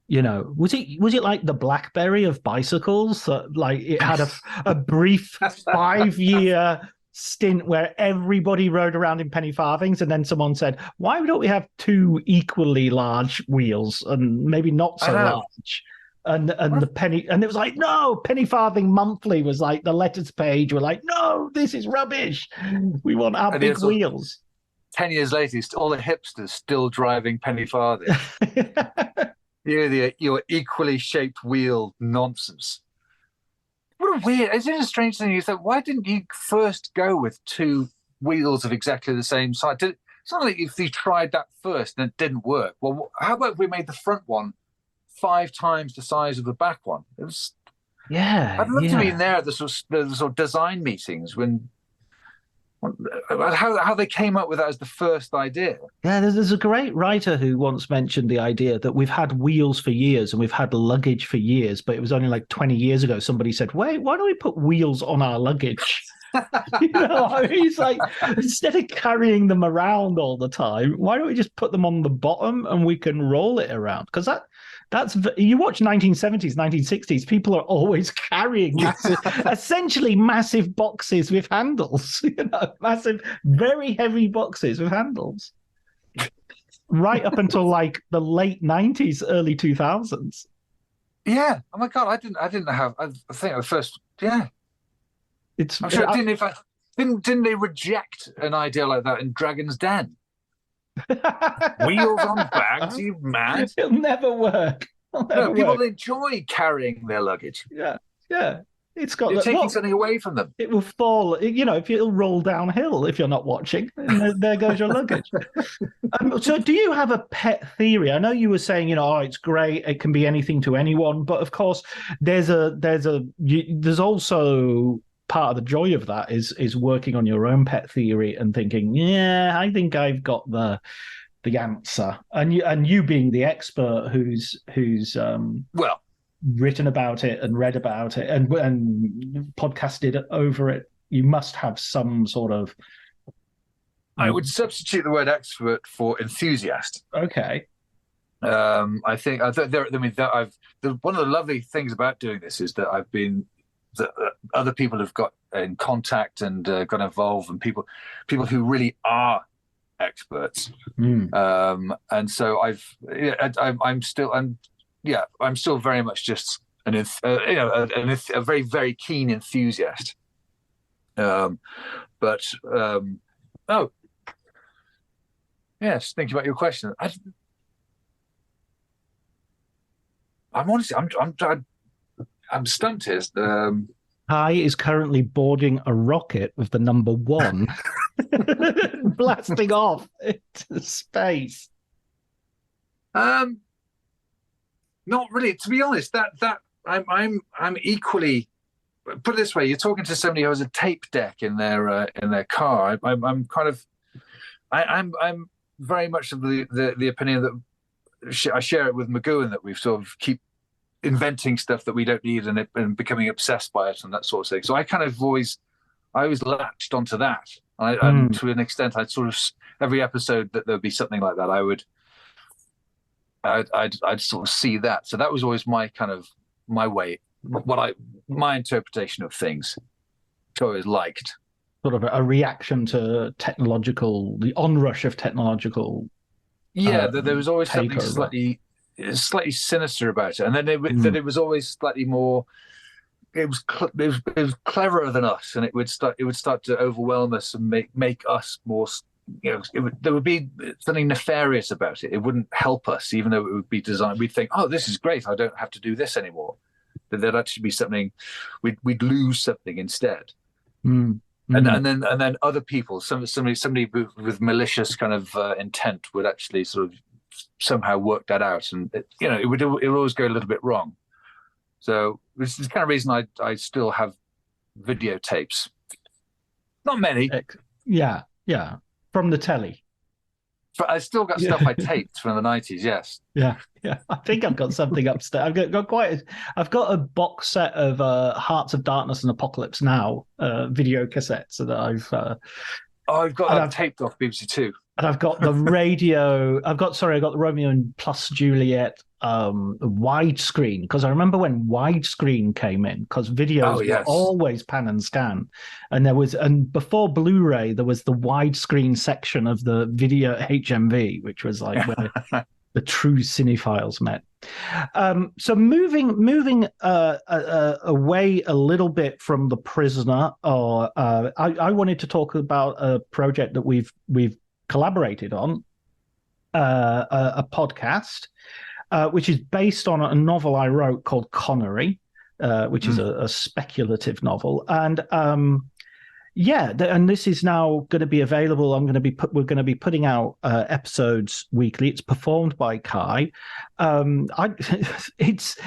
Was it like the BlackBerry of bicycles? Like it had a brief 5-year stint where everybody rode around in penny farthings, and then someone said, "Why don't we have 2 equally large wheels and maybe not so large?" And the penny, and it was like, no, penny farthing monthly was like the letters page. We're like, no, this is rubbish. We want our big wheels. 10 years later, all the hipsters still driving penny farthing. Your equally shaped wheel nonsense. What a weird, isn't it a strange thing? You thought, why didn't you first go with 2 wheels of exactly the same size? It's not like if you tried that first and it didn't work. Well, how about if we made the front one 5 times the size of the back one? It was, I'd love to be in there at the sort of design meetings when how they came up with that as the first idea. Yeah, there's a great writer who once mentioned the idea that we've had wheels for years and we've had luggage for years, but it was only like 20 years ago somebody said, wait, why don't we put wheels on our luggage? He's like, instead of carrying them around all the time, why don't we just put them on the bottom and we can roll it around? Because that's you watch 1970s, 1960s, people are always carrying essentially massive boxes with handles, massive, very heavy boxes with handles, right up until like the late 90s, early 2000s. Yeah. Oh my God, I didn't have. I think the first. Yeah. I'm sure. Didn't they reject an idea like that in Dragon's Den? Wheels on bags? Are you mad? It'll never work. People enjoy carrying their luggage. Yeah. It's got. You're taking something away from them. It will fall. If it'll roll downhill if you're not watching, and there goes your luggage. So, do you have a pet theory? I know you were saying, it's great. It can be anything to anyone, but of course, there's also part of the joy of that is working on your own pet theory and thinking, I think I've got the answer, and you being the expert who's written about it and read about it and podcasted over it, you must have some sort of. I would substitute the word expert for enthusiast. Okay. One of the lovely things about doing this is that other people have got in contact and got involved, and people who really are experts. And so I'm still very much just a very, very keen enthusiast. Yes, thinking about your question, I'm stumped here. Cai is currently boarding a rocket with the number 1, blasting off into space. Not really, to be honest. That I'm equally. Put it this way: you're talking to somebody who has a tape deck in their car. I'm very much of the opinion that I share it with McGowan, that we sort of keep inventing stuff that we don't need and becoming obsessed by it and that sort of thing. So I always latched onto that. And to an extent, I'd sort of every episode that there'd be something like that, I'd sort of see that. So that was always my way, my interpretation of things. So I always liked. Sort of a reaction to the onrush of technological. Yeah, there was always something slightly sinister about it, and then it was always slightly more. It was cleverer than us, and it would start to overwhelm us and make us more. There would be something nefarious about it. It wouldn't help us, even though it would be designed. We'd think, "Oh, this is great! I don't have to do this anymore." But there'd actually be something. We'd lose something instead. And then other people, somebody with malicious kind of intent would actually sort of somehow work that out, and it would always go a little bit wrong. So this is the kind of reason I still have videotapes. Not many. Yeah, from the telly. But I still got stuff I taped from the 90s. Yes. Yeah. I think I've got something upstairs. I've got a box set of Hearts of Darkness and Apocalypse Now video cassettes that I've got that taped off BBC Two. And I've got the radio. I've got the Romeo and plus Juliet widescreen, because I remember when widescreen came in, because videos were always pan and scan, and before Blu-ray there was the widescreen section of the video HMV, which was like where the true cinephiles met. So moving away a little bit from The Prisoner, I wanted to talk about a project that we've collaborated on, a podcast, which is based on a novel I wrote called Connery, which is a speculative novel. And and this is now going to be available. We're going to be putting out episodes weekly. It's performed by Cai. It's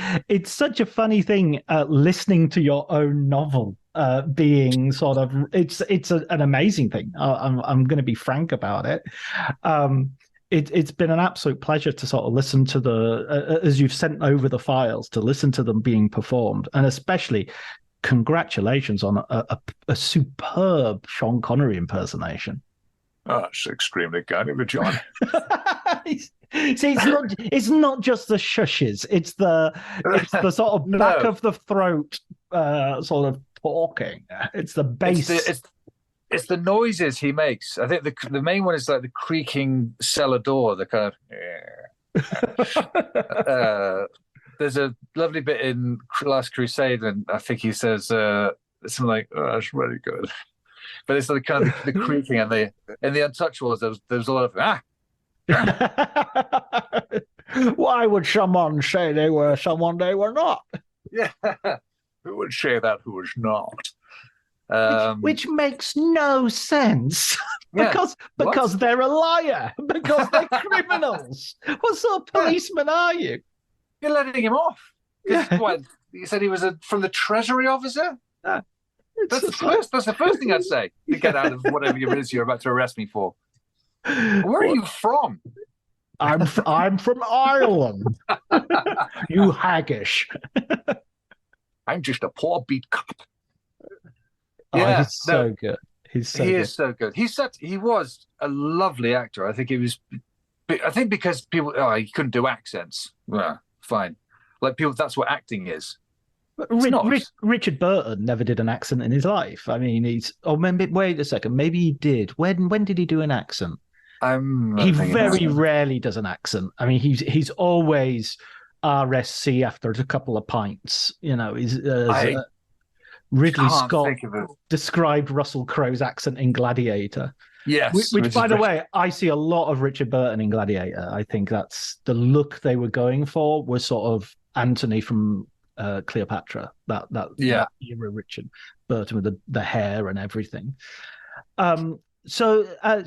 such a funny thing listening to your own novel being sort of, it's an amazing thing. I'm going to be frank about it. It's been an absolute pleasure to sort of listen to as you've sent over the files, to listen to them being performed, and especially congratulations on a superb Sean Connery impersonation. Oh, that's extremely kind of you, John. See, it's not just the shushes; it's the sort of back of the throat sort of talking. It's the bass. It's the noises he makes. I think the main one is like the creaking cellar door, the kind of. There's a lovely bit in Last Crusade, and I think he says something like, "Oh, that's really good," but it's like kind of the creaking, and in the Untouchables, there's a lot of Why would someone say they were someone they were not? Yeah, who would say that? Who is not? Which makes no sense. because they're a liar. Because they're criminals. What sort of policeman are you? You're letting him off. What, you said he was from the Treasury officer? That's the first thing I'd say to get out of whatever it is you're about to arrest me for. Where are you from? I'm from Ireland. You haggish. I'm just a poor beat cop. Yeah, he's so good. He is so good. He was a lovely actor. I think because people, he couldn't do accents. Well, fine. Like people, that's what acting is. Richard Burton never did an accent in his life. I mean, wait a second. Maybe he did. When did he do an accent? He very rarely does an accent. I mean, he's always RSC after a couple of pints. You know, Ridley Scott described Russell Crowe's accent in Gladiator. Yes. Which by the way, I see a lot of Richard Burton in Gladiator. I think that's the look they were going for, was sort of Antony from Cleopatra. That era Richard Burton with the hair and everything. So I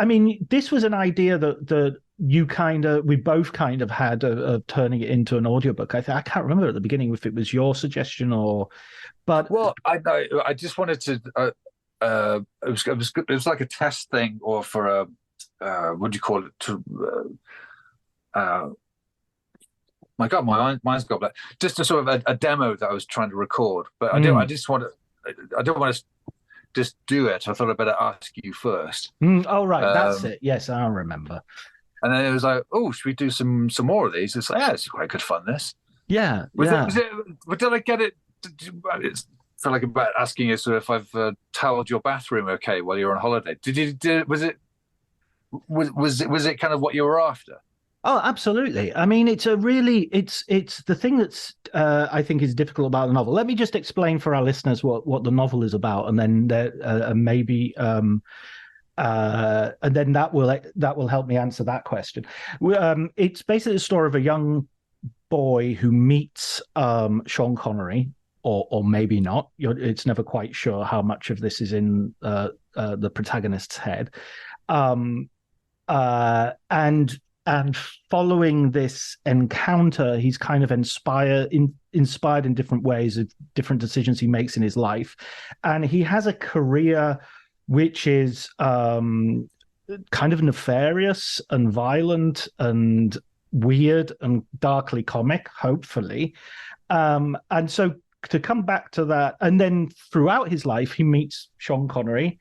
mean, this was an idea that we both kind of had of turning it into an audiobook. I can't remember at the beginning if it was your suggestion I just wanted to. It was like a test thing, or for a what do you call it? My God, my mind's gone blank. Just a sort of a demo that I was trying to record, but I don't want to just do it. I thought I'd better ask you first. Oh, right, that's it. Yes, I remember. And then it was like, oh, should we do some more of these? It's like, yeah, it's quite good fun. This. Yeah. Did I get it? It's felt like about asking you sort of if I've toweled your bathroom okay while you're on holiday. Was it kind of what you were after? Oh, absolutely. I mean, it's the thing that's I think is difficult about the novel. Let me just explain for our listeners what the novel is about, and then maybe and then that will help me answer that question. It's basically the story of a young boy who meets Sean Connery, or maybe not. It's never quite sure how much of this is in the protagonist's head, and following this encounter, he's kind of inspired in different ways of different decisions he makes in his life, and he has a career which is kind of nefarious and violent and weird and darkly comic, hopefully. And so to come back to that, and then throughout his life, he meets Sean Connery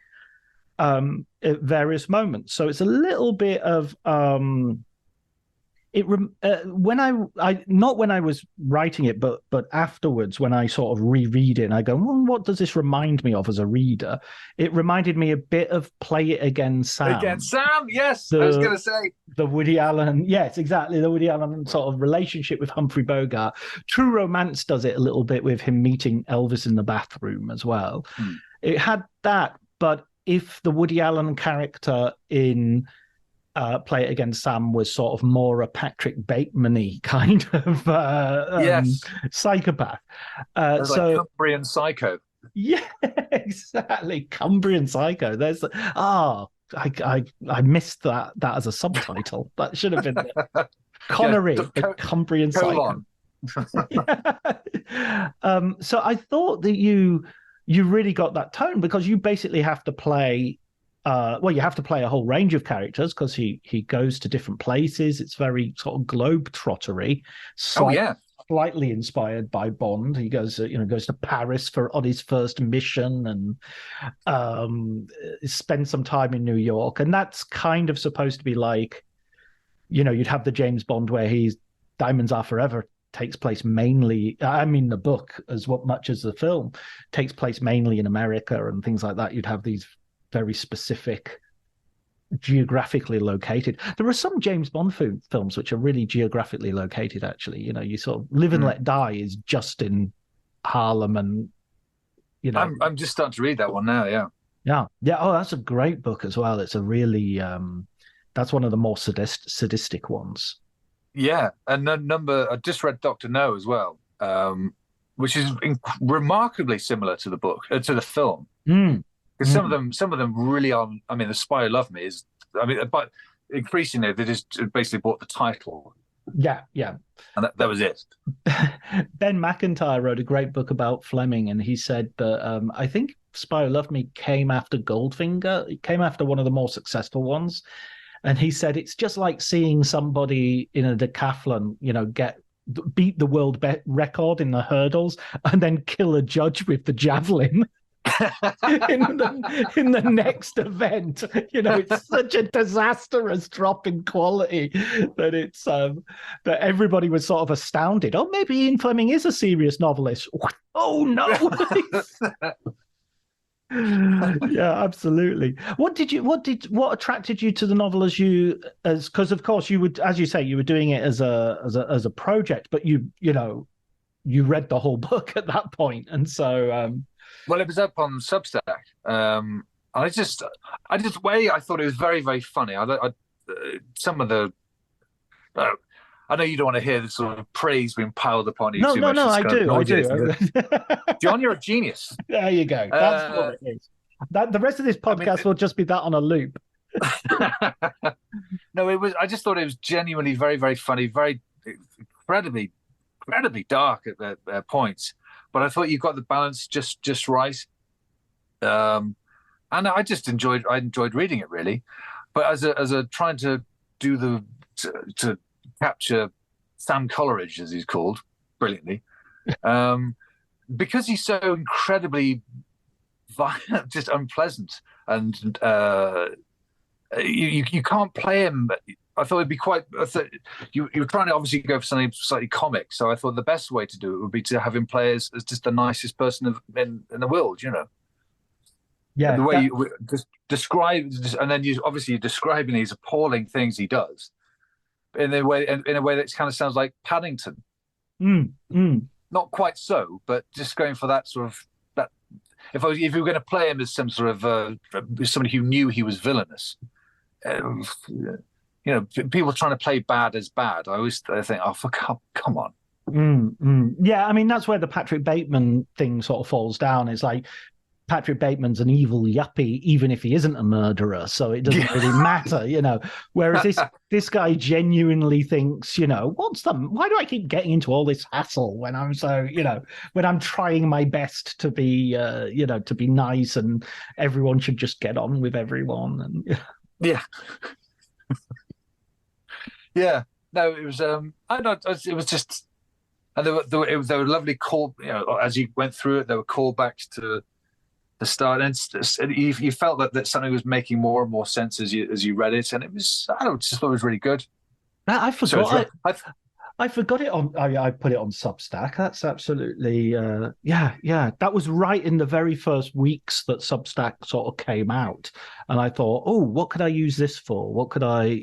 at various moments. So it's a little bit of when I not when I was writing it, but afterwards when I sort of reread it, and I go, well, what does this remind me of as a reader? It reminded me a bit of Play It Again, Sam. Again, Sam. Yes, I was going to say the Woody Allen. Yes, exactly, the Woody Allen sort of relationship with Humphrey Bogart. True Romance does it a little bit with him meeting Elvis in the bathroom as well. It had that, but if the Woody Allen character in Play It Again, Sam was sort of more a Patrick Bateman-y kind of psychopath. Like Cumbrian Psycho. Yeah, exactly. Cumbrian Psycho. There's I missed that as a subtitle. That should have been Connery, the Cumbrian Psycho. So I thought that you really got that tone, because you basically have to play you have to play a whole range of characters, because he goes to different places. It's very sort of globe-trottery. Slightly inspired by Bond. He goes to Paris on his first mission, and spends some time in New York. And that's kind of supposed to be like, you'd have the James Bond where Diamonds Are Forever takes place mainly, the book as much as the film takes place mainly in America and things like that. You'd have these very specific, geographically located. There are some James Bond films which are really geographically located, actually. You sort of Live and Let Die is just in Harlem, and I'm just starting to read that one now. Yeah. Oh, that's a great book as well. It's a really that's one of the more sadistic ones. Yeah, and I just read Dr. No as well, which is remarkably similar to the book, to the film. Because some of them really are. I mean, The Spy Who Loved Me is. But increasingly they just basically bought the title. Yeah, and that was it. Ben McIntyre wrote a great book about Fleming, and he said that I think Spy Who Loved Me came after Goldfinger. It came after one of the more successful ones, and he said it's just like seeing somebody in a decathlon, beat the world record in the hurdles and then kill a judge with the javelin. in the next event. It's such a disastrous drop in quality that it's that everybody was sort of astounded. Oh, maybe Ian Fleming is a serious novelist. Oh no. Yeah, absolutely. What attracted you to the novel because of course you would, as you say, you were doing it as a project, but you read the whole book at that point, and so well, it was up on Substack. I thought it was very, very funny. Some of the I know you don't want to hear the sort of praise being piled upon you too much. No, I do. John, you're a genius. There you go. That's what it is. The rest of this podcast will just be that on a loop. No, it was. I just thought it was genuinely very, very funny, very incredibly dark at points. But I thought you got the balance just right, and I just enjoyed reading it, really. But as a trying to do to capture Sam Coleridge, as he's called, brilliantly, because he's so incredibly violent, just unpleasant, and you can't play him. I thought it'd be quite. You were trying to obviously go for something slightly comic, so I thought the best way to do it would be to have him play as just the nicest person in the world, Yeah, and the way you just describe, and then you're describing these appalling things he does in a way that kind of sounds like Paddington. Not quite so, but just going for that sort of that. If you were going to play him as some sort of somebody who knew he was villainous. People trying to play bad as bad. I think, come on. Yeah, that's where the Patrick Bateman thing sort of falls down. It's like Patrick Bateman's an evil yuppie, even if he isn't a murderer, so it doesn't really matter, Whereas this guy genuinely thinks, why do I keep getting into all this hassle when I'm when I'm trying my best to be, to be nice, and everyone should just get on with everyone, and Yeah. Yeah. No, it was. I know it was just, and there were lovely call. You know, as you went through it, there were callbacks to the start, and you felt that something was making more and more sense as you read it, and it was. I don't know, just thought it was really good. I So forgot. I forgot it on. I put it on Substack. That's absolutely. Yeah. That was right in the very first weeks that Substack sort of came out, and I thought, oh, what could I use this for? What could I,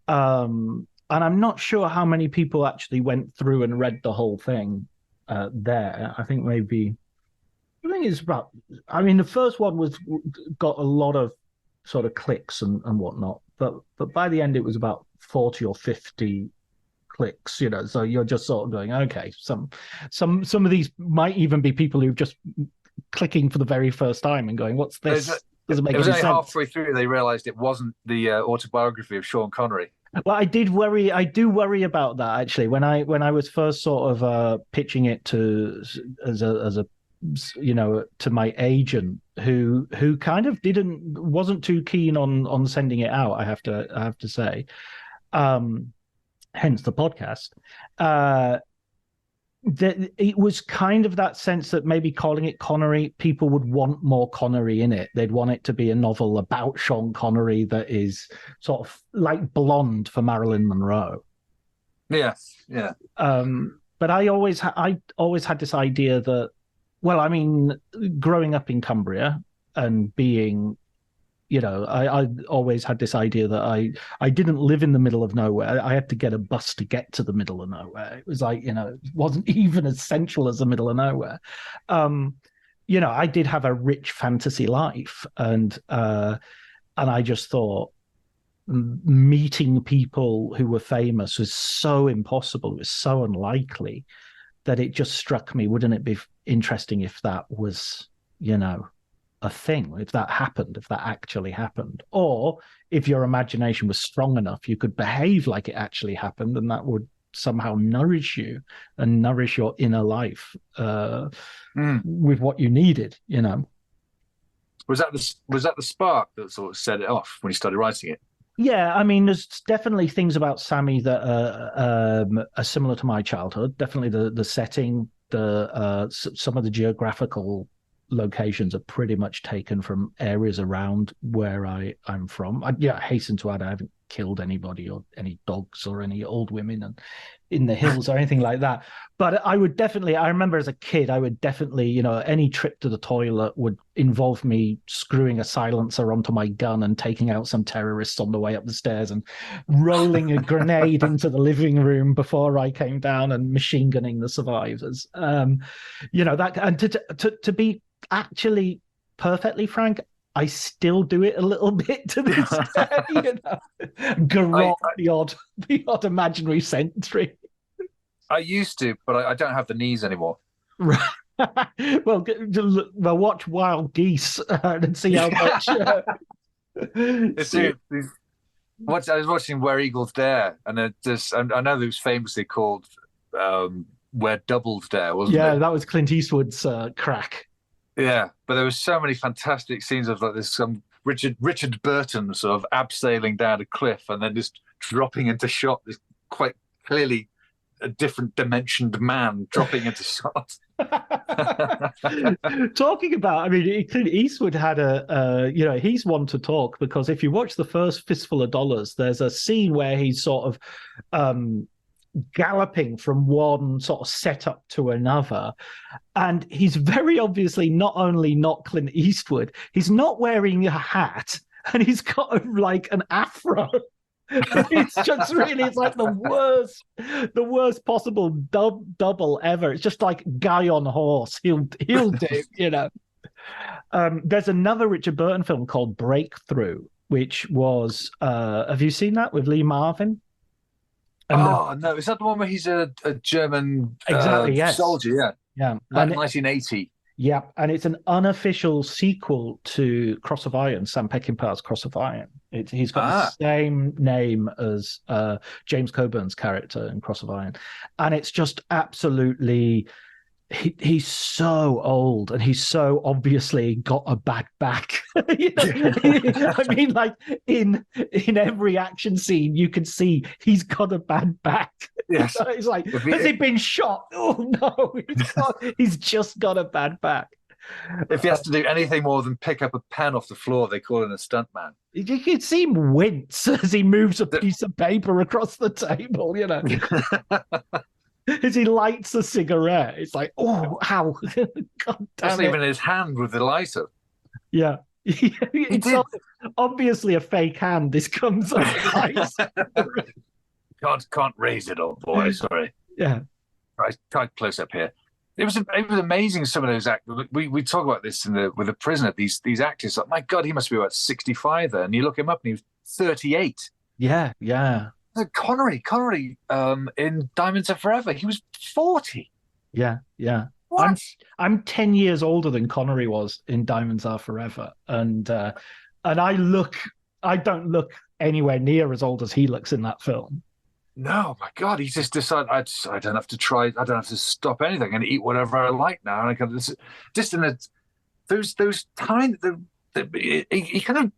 and I'm not sure how many people actually went through and read the whole thing there. I think it's about. I mean, the first one got a lot of sort of clicks and whatnot, but by the end it was about 40 or 50 clicks. So you're just sort of going, okay, some of these might even be people who've just clicking for the very first time and going, what's this? Doesn't make any sense. It was only halfway through they realized it wasn't the autobiography of Sean Connery. Well, I do worry about that actually. When I was first sort of pitching it to as a to my agent, who kind of wasn't too keen on sending it out, I have to say, hence the podcast. It was kind of that sense that maybe calling it Connery, people would want more Connery in it. They'd want it to be a novel about Sean Connery that is sort of like Blonde for Marilyn Monroe. Yeah. But I always had this idea that, well, I mean, growing up in Cumbria and being, I always had this idea that I didn't live in the middle of nowhere. I had to get a bus to get to the middle of nowhere. It was like, it wasn't even as central as the middle of nowhere. I did have a rich fantasy life, and I just thought meeting people who were famous was so impossible. It was so unlikely that it just struck me, wouldn't it be interesting if that was, a thing, if that happened, if that actually happened, or if your imagination was strong enough, you could behave like it actually happened, and that would somehow nourish you and nourish your inner life with what you needed. Was that the spark that sort of set it off when you started writing it? Yeah, I mean, there's definitely things about Sammy that are similar to my childhood. Definitely the setting, some of the geographical locations are pretty much taken from areas around where I'm from. I hasten to add, I haven't killed anybody or any dogs or any old women in the hills or anything like that. But I remember as a kid, I would definitely, any trip to the toilet would involve me screwing a silencer onto my gun and taking out some terrorists on the way up the stairs and rolling a grenade into the living room before I came down and machine gunning the survivors. That, and to be actually perfectly frank, I still do it a little bit to this day, garrot the odd imaginary sentry. I used to, but I don't have the knees anymore. Right. Well, watch Wild Geese and see how much. I was watching Where Eagles Dare, and I know it was famously called Where Doubles Dare, wasn't it? Yeah, that was Clint Eastwood's crack. Yeah, but there were so many fantastic scenes of like this Richard Burton sort of abseiling down a cliff and then just dropping into shot. This quite clearly a different dimensioned man dropping into shot. Talking about, I mean, Clint Eastwood had he's one to talk, because if you watch the first Fistful of Dollars, there's a scene where he's sort of galloping from one sort of setup to another, and he's very obviously not only not Clint Eastwood, he's not wearing a hat, and he's got like an afro. It's just really, it's like the worst possible double ever. It's just like guy on horse. He'll do. There's another Richard Burton film called Breakthrough, which was have you seen that with Lee Marvin? No, is that the one where he's a German yes. soldier? Yeah, like 1980. Yeah, and it's an unofficial sequel to Cross of Iron, Sam Peckinpah's Cross of Iron. He's got the same name as James Coburn's character in Cross of Iron, and it's just absolutely he's so old and he's so obviously got a bad back. I mean, like in every action scene, you can see he's got a bad back. Yes. It's like, has he been shot? Oh no, he's just got a bad back. If he has to do anything more than pick up a pen off the floor, they call him a stuntman. You can see him wince as he moves a piece of paper across the table, As he lights a cigarette, it's like, oh, how? God That's damn it. even his hand with the lighter. Yeah. It's obviously a fake hand. This comes up. God can't raise it, old boy. Sorry. Yeah. Right, close up here. It was amazing. Some of those actors. We talk about this with the Prisoner. These actors. Like, my God, he must be about 65 there. And you look him up, and he was 38. Yeah. Connery, in Diamonds Are Forever, he was 40. Yeah. What? I'm 10 years older than Connery was in Diamonds Are Forever, and I don't look anywhere near as old as he looks in that film. No, my God, he just decided I don't have to try. I don't have to stop anything and eat whatever I like now. And I can just in those times he kind of.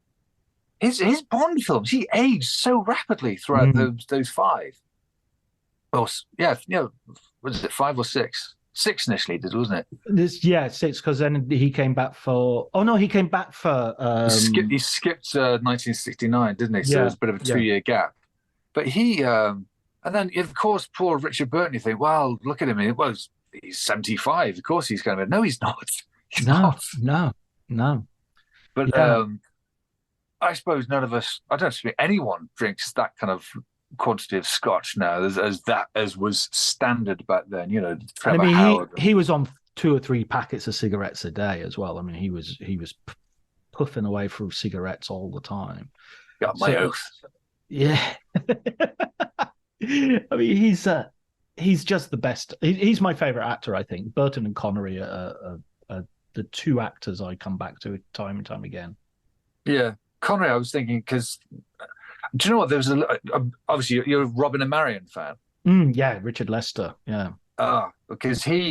His Bond films, he aged so rapidly throughout those five. Well, yeah, was it 5 or 6? 6 initially did, wasn't it? 6, because then he came back for. Oh no, he came back for. He skipped 1969, didn't he? So there was a bit of a 2-year gap. But he, and then of course, poor Richard Burton. You think, well, look at him. He's 75. Of course, he's going to. No, he's not. He's not. No. But I suppose none of us. I don't think anyone drinks that kind of quantity of scotch now as was standard back then. Trevor Howard. He was on 2 or 3 packets of cigarettes a day as well. I mean, he was puffing away through cigarettes all the time. Got my oath. Yeah. I mean, he's just the best. He's my favorite actor, I think. Burton and Connery are the 2 actors I come back to time and time again. Yeah. Connery, I was thinking, because do you know what? There was obviously you're a Robin and Marion fan. Yeah, Richard Lester. Yeah. Because one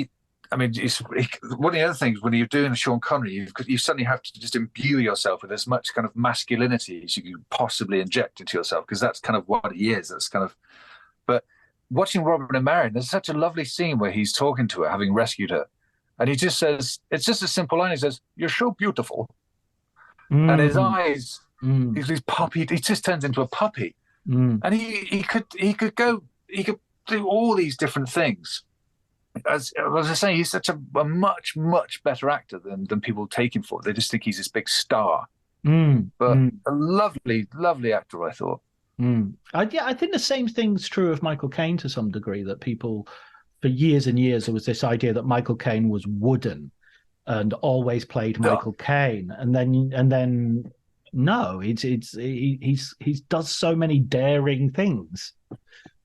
of the other things when you're doing Sean Connery, you suddenly have to just imbue yourself with as much kind of masculinity as you can possibly inject into yourself, because that's kind of what he is. That's kind of. But watching Robin and Marion, there's such a lovely scene where he's talking to her, having rescued her, and he just says, it's just a simple line. He says, "You're so beautiful," and his eyes. He's puppy. He just turns into a puppy, and he could do all these different things. As I was saying, he's such a much better actor than people take him for. They just think he's this big star, but a lovely actor, I thought. I think the same thing's true of Michael Caine to some degree. That people, for years and years, there was this idea that Michael Caine was wooden and always played Michael Caine, and then. No, he does so many daring things,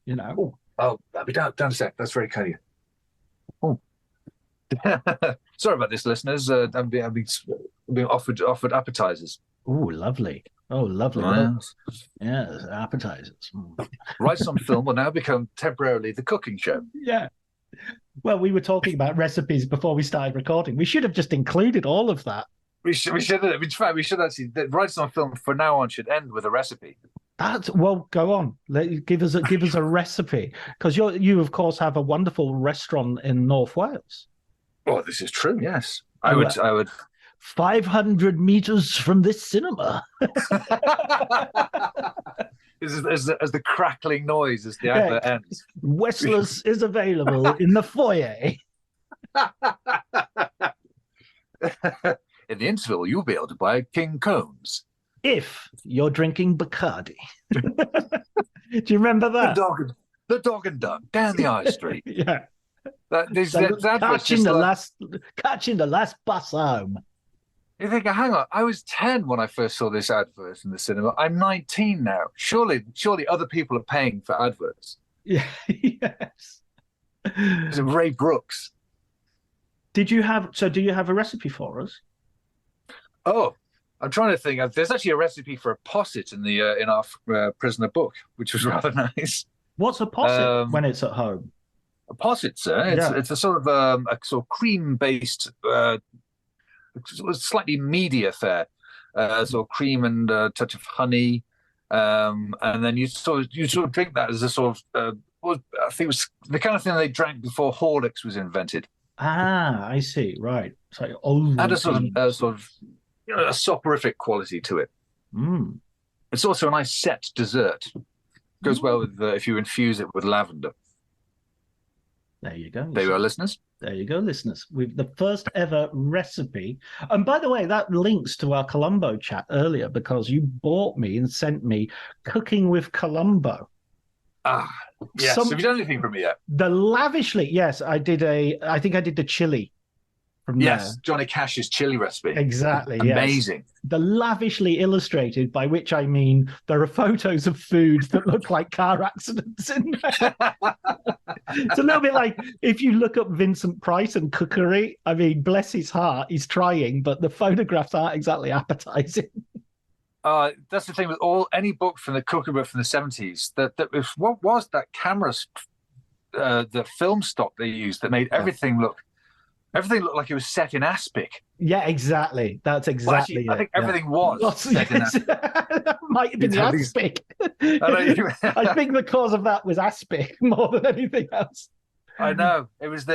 Oh, I'll be down a sec. That's very kind of you. Oh, sorry about this, listeners. I'm being offered appetizers. Oh, lovely. Oh, lovely. Yes. Yeah, appetizers. Rice on Film will now become temporarily the cooking show. Yeah. Well, we were talking about recipes before we started recording. We should have just included all of that. We should. In fact, we should actually. Rice on Film from now on should end with a recipe. Well, go on. Give us a recipe, because you of course have a wonderful restaurant in North Wales. Oh, this is true. Yes, I would. 500 meters from this cinema. As the crackling noise as the advert ends. Westless is available in the foyer. In the interval, you'll be able to buy King Cones. If you're drinking Bacardi. Do you remember that? The dog and duck down the high street. Yeah. Catching the last bus home. You think, hang on, I was 10 when I first saw this advert in the cinema. I'm 19 now. Surely other people are paying for adverts. Yeah. Yes. It's Ray Brooks. Do you have a recipe for us? Oh, I'm trying to think. There's actually a recipe for a posset in our Prisoner book, which was rather nice. What's a posset when it's at home? Positzer. Yeah. It's a sort of cream-based, slightly meaty affair. Sort of cream and a touch of honey, and then you sort of drink that as a sort of I think it was the kind of thing they drank before Horlicks was invented. Ah, I see. Right. So Had a sort of a soporific quality to it. Mm. It's also a nice set dessert. Goes well with if you infuse it with lavender. There you go. There you are, listeners. There you go, listeners. With the first ever recipe. And by the way, that links to our Columbo chat earlier because you bought me and sent me Cooking with Columbo. Ah, yes. Have you done anything for me yet? The lavishly, yes, I think I did the chili from there. Johnny Cash's chili recipe. Exactly. Amazing. Yes. The lavishly illustrated, by which I mean there are photos of food that look like car accidents in there. It's a little bit like if you look up Vincent Price and cookery. I mean, bless his heart, he's trying, but the photographs aren't exactly appetizing. That's the thing with any book from the cookery book from the 70s. What was that camera, the film stock they used that made everything look like it was set in aspic. Yeah, exactly. That's exactly I think everything was set in aspic. That might have been the aspic. I think the cause of that was aspic more than anything else. I know. It was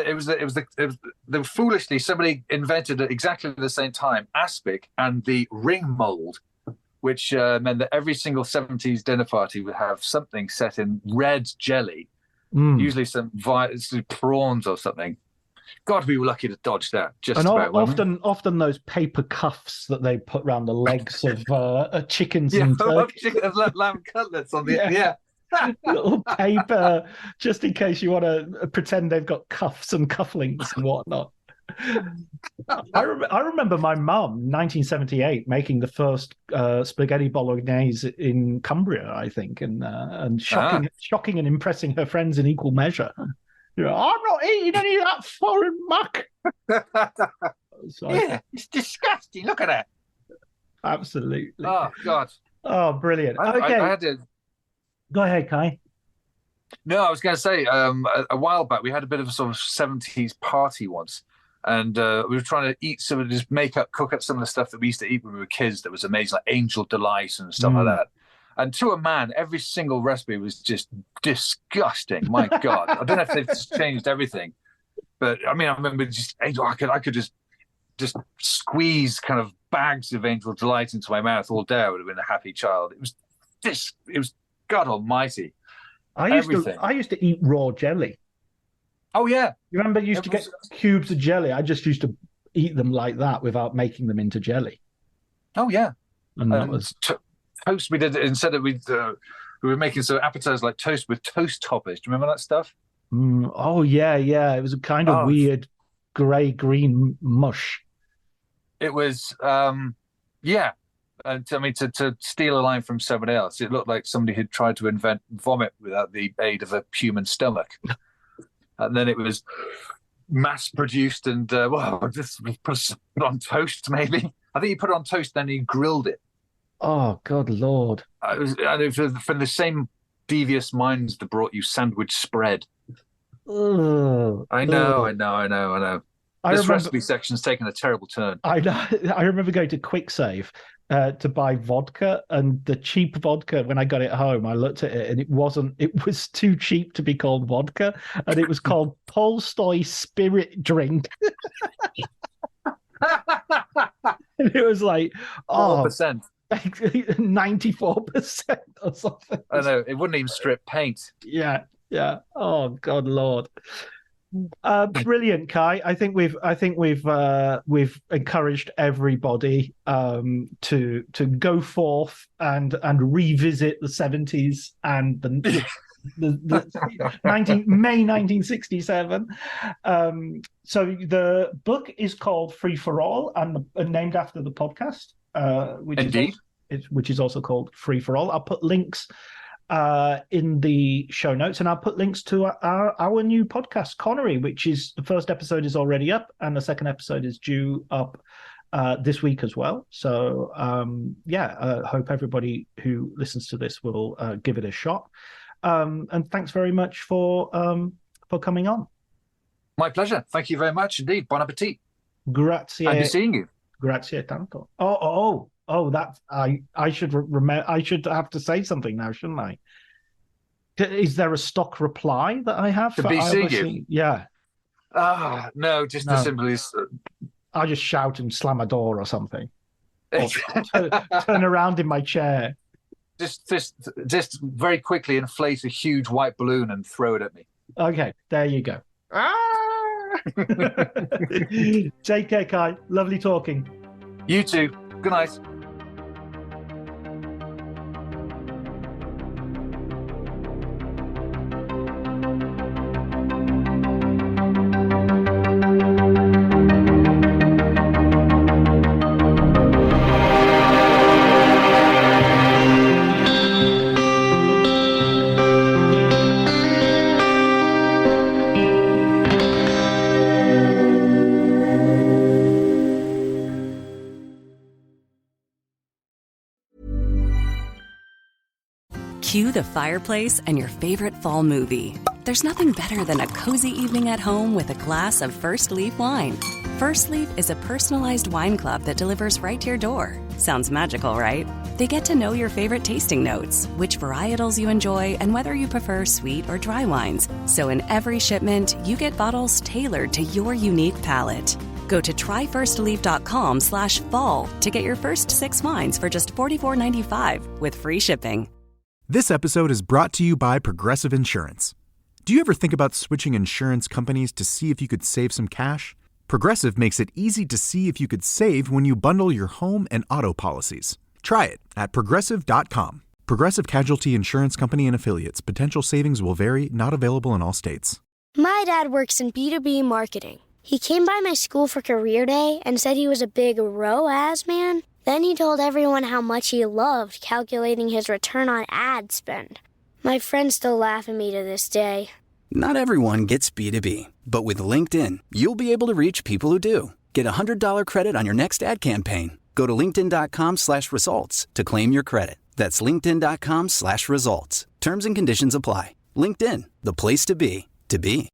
foolishly somebody invented at exactly the same time aspic and the ring mold, which meant that every single 70s dinner party would have something set in red jelly, usually some prawns or something. God, we were lucky to dodge that. Often those paper cuffs that they put around the legs of chickens and turkeys. Lamb cutlets on the little paper, just in case you want to pretend they've got cuffs and cufflinks and whatnot. I remember my mum, 1978, making the first spaghetti bolognese in Cumbria, I think, and shocking and impressing her friends in equal measure. I'm not eating any of that foreign muck. Yeah, it's disgusting. Look at that. Absolutely. Oh, God. Oh, brilliant. Okay. I had to... Go ahead, Kai. No, I was going to say, a while back, we had a bit of a sort of 70s party once. And we were trying to cook up some of the stuff that we used to eat when we were kids that was amazing, like Angel Delight and stuff like that. And to a man, every single recipe was just disgusting. My God. I don't know if they've changed everything. But, I mean, I remember I could just squeeze kind of bags of Angel Delight into my mouth all day. I would have been a happy child. It was God almighty. I used to eat raw jelly. Oh, yeah. You remember you used to get cubes of jelly? I just used to eat them like that without making them into jelly. Oh, yeah. And that was... Toast we did instead of we were making some appetizers like toast with toast toppers. Do you remember that stuff? Oh yeah. It was a kind of weird grey-green mush. It was yeah. And I mean to steal a line from somebody else, it looked like somebody had tried to invent vomit without the aid of a human stomach. And then it was mass produced and just put it on toast maybe. I think you put it on toast then you grilled it. Oh, God, Lord. It was from the same devious minds that brought you sandwich spread. I know. This recipe section's taken a terrible turn. I remember going to Quick Save to buy vodka, and the cheap vodka, when I got it home, I looked at it and it was too cheap to be called vodka, and it was called Tolstoy Spirit Drink. And it was like, 4%. 94% or something. I know, it wouldn't even strip paint. Yeah. Oh, God, Lord. Brilliant, Kai. I think we've encouraged everybody to go forth and revisit the 70s and the May 1967. So the book is called Free for All and named after the podcast, which is also called Free for All. I'll put links in the show notes, and I'll put links to our new podcast, Connery, which is the first episode is already up, and the second episode is due up this week as well. So hope everybody who listens to this will give it a shot. And thanks very much for for coming on. My pleasure. Thank you very much indeed. Bon appetit. Grazie. I'll be seeing you. Grazie tanto. Oh! That I should remember. I should have to say something now, shouldn't I? Is there a stock reply that I have To for be seeing Ivor you? Yeah. No, just as simply as I'll just shout and slam a door or something. Or turn around in my chair. Just very quickly inflate a huge white balloon and throw it at me. Okay, there you go. Take care, Kai. Lovely talking. You too. Good night. Cue the fireplace and your favorite fall movie. There's nothing better than a cozy evening at home with a glass of First Leaf wine. First Leaf is a personalized wine club that delivers right to your door. Sounds magical, right? They get to know your favorite tasting notes, which varietals you enjoy, and whether you prefer sweet or dry wines. So in every shipment, you get bottles tailored to your unique palate. Go to tryfirstleaf.com/fall to get your first 6 wines for just $44.95 with free shipping. This episode is brought to you by Progressive Insurance. Do you ever think about switching insurance companies to see if you could save some cash? Progressive makes it easy to see if you could save when you bundle your home and auto policies. Try it at Progressive.com. Progressive Casualty Insurance Company and Affiliates. Potential savings will vary, not available in all states. My dad works in B2B marketing. He came by my school for career day and said he was a big ROAS man. Then he told everyone how much he loved calculating his return on ad spend. My friends still laugh at me to this day. Not everyone gets B2B, but with LinkedIn, you'll be able to reach people who do. Get a $100 credit on your next ad campaign. Go to linkedin.com/results to claim your credit. That's linkedin.com/results. Terms and conditions apply. LinkedIn, the place to be, to be.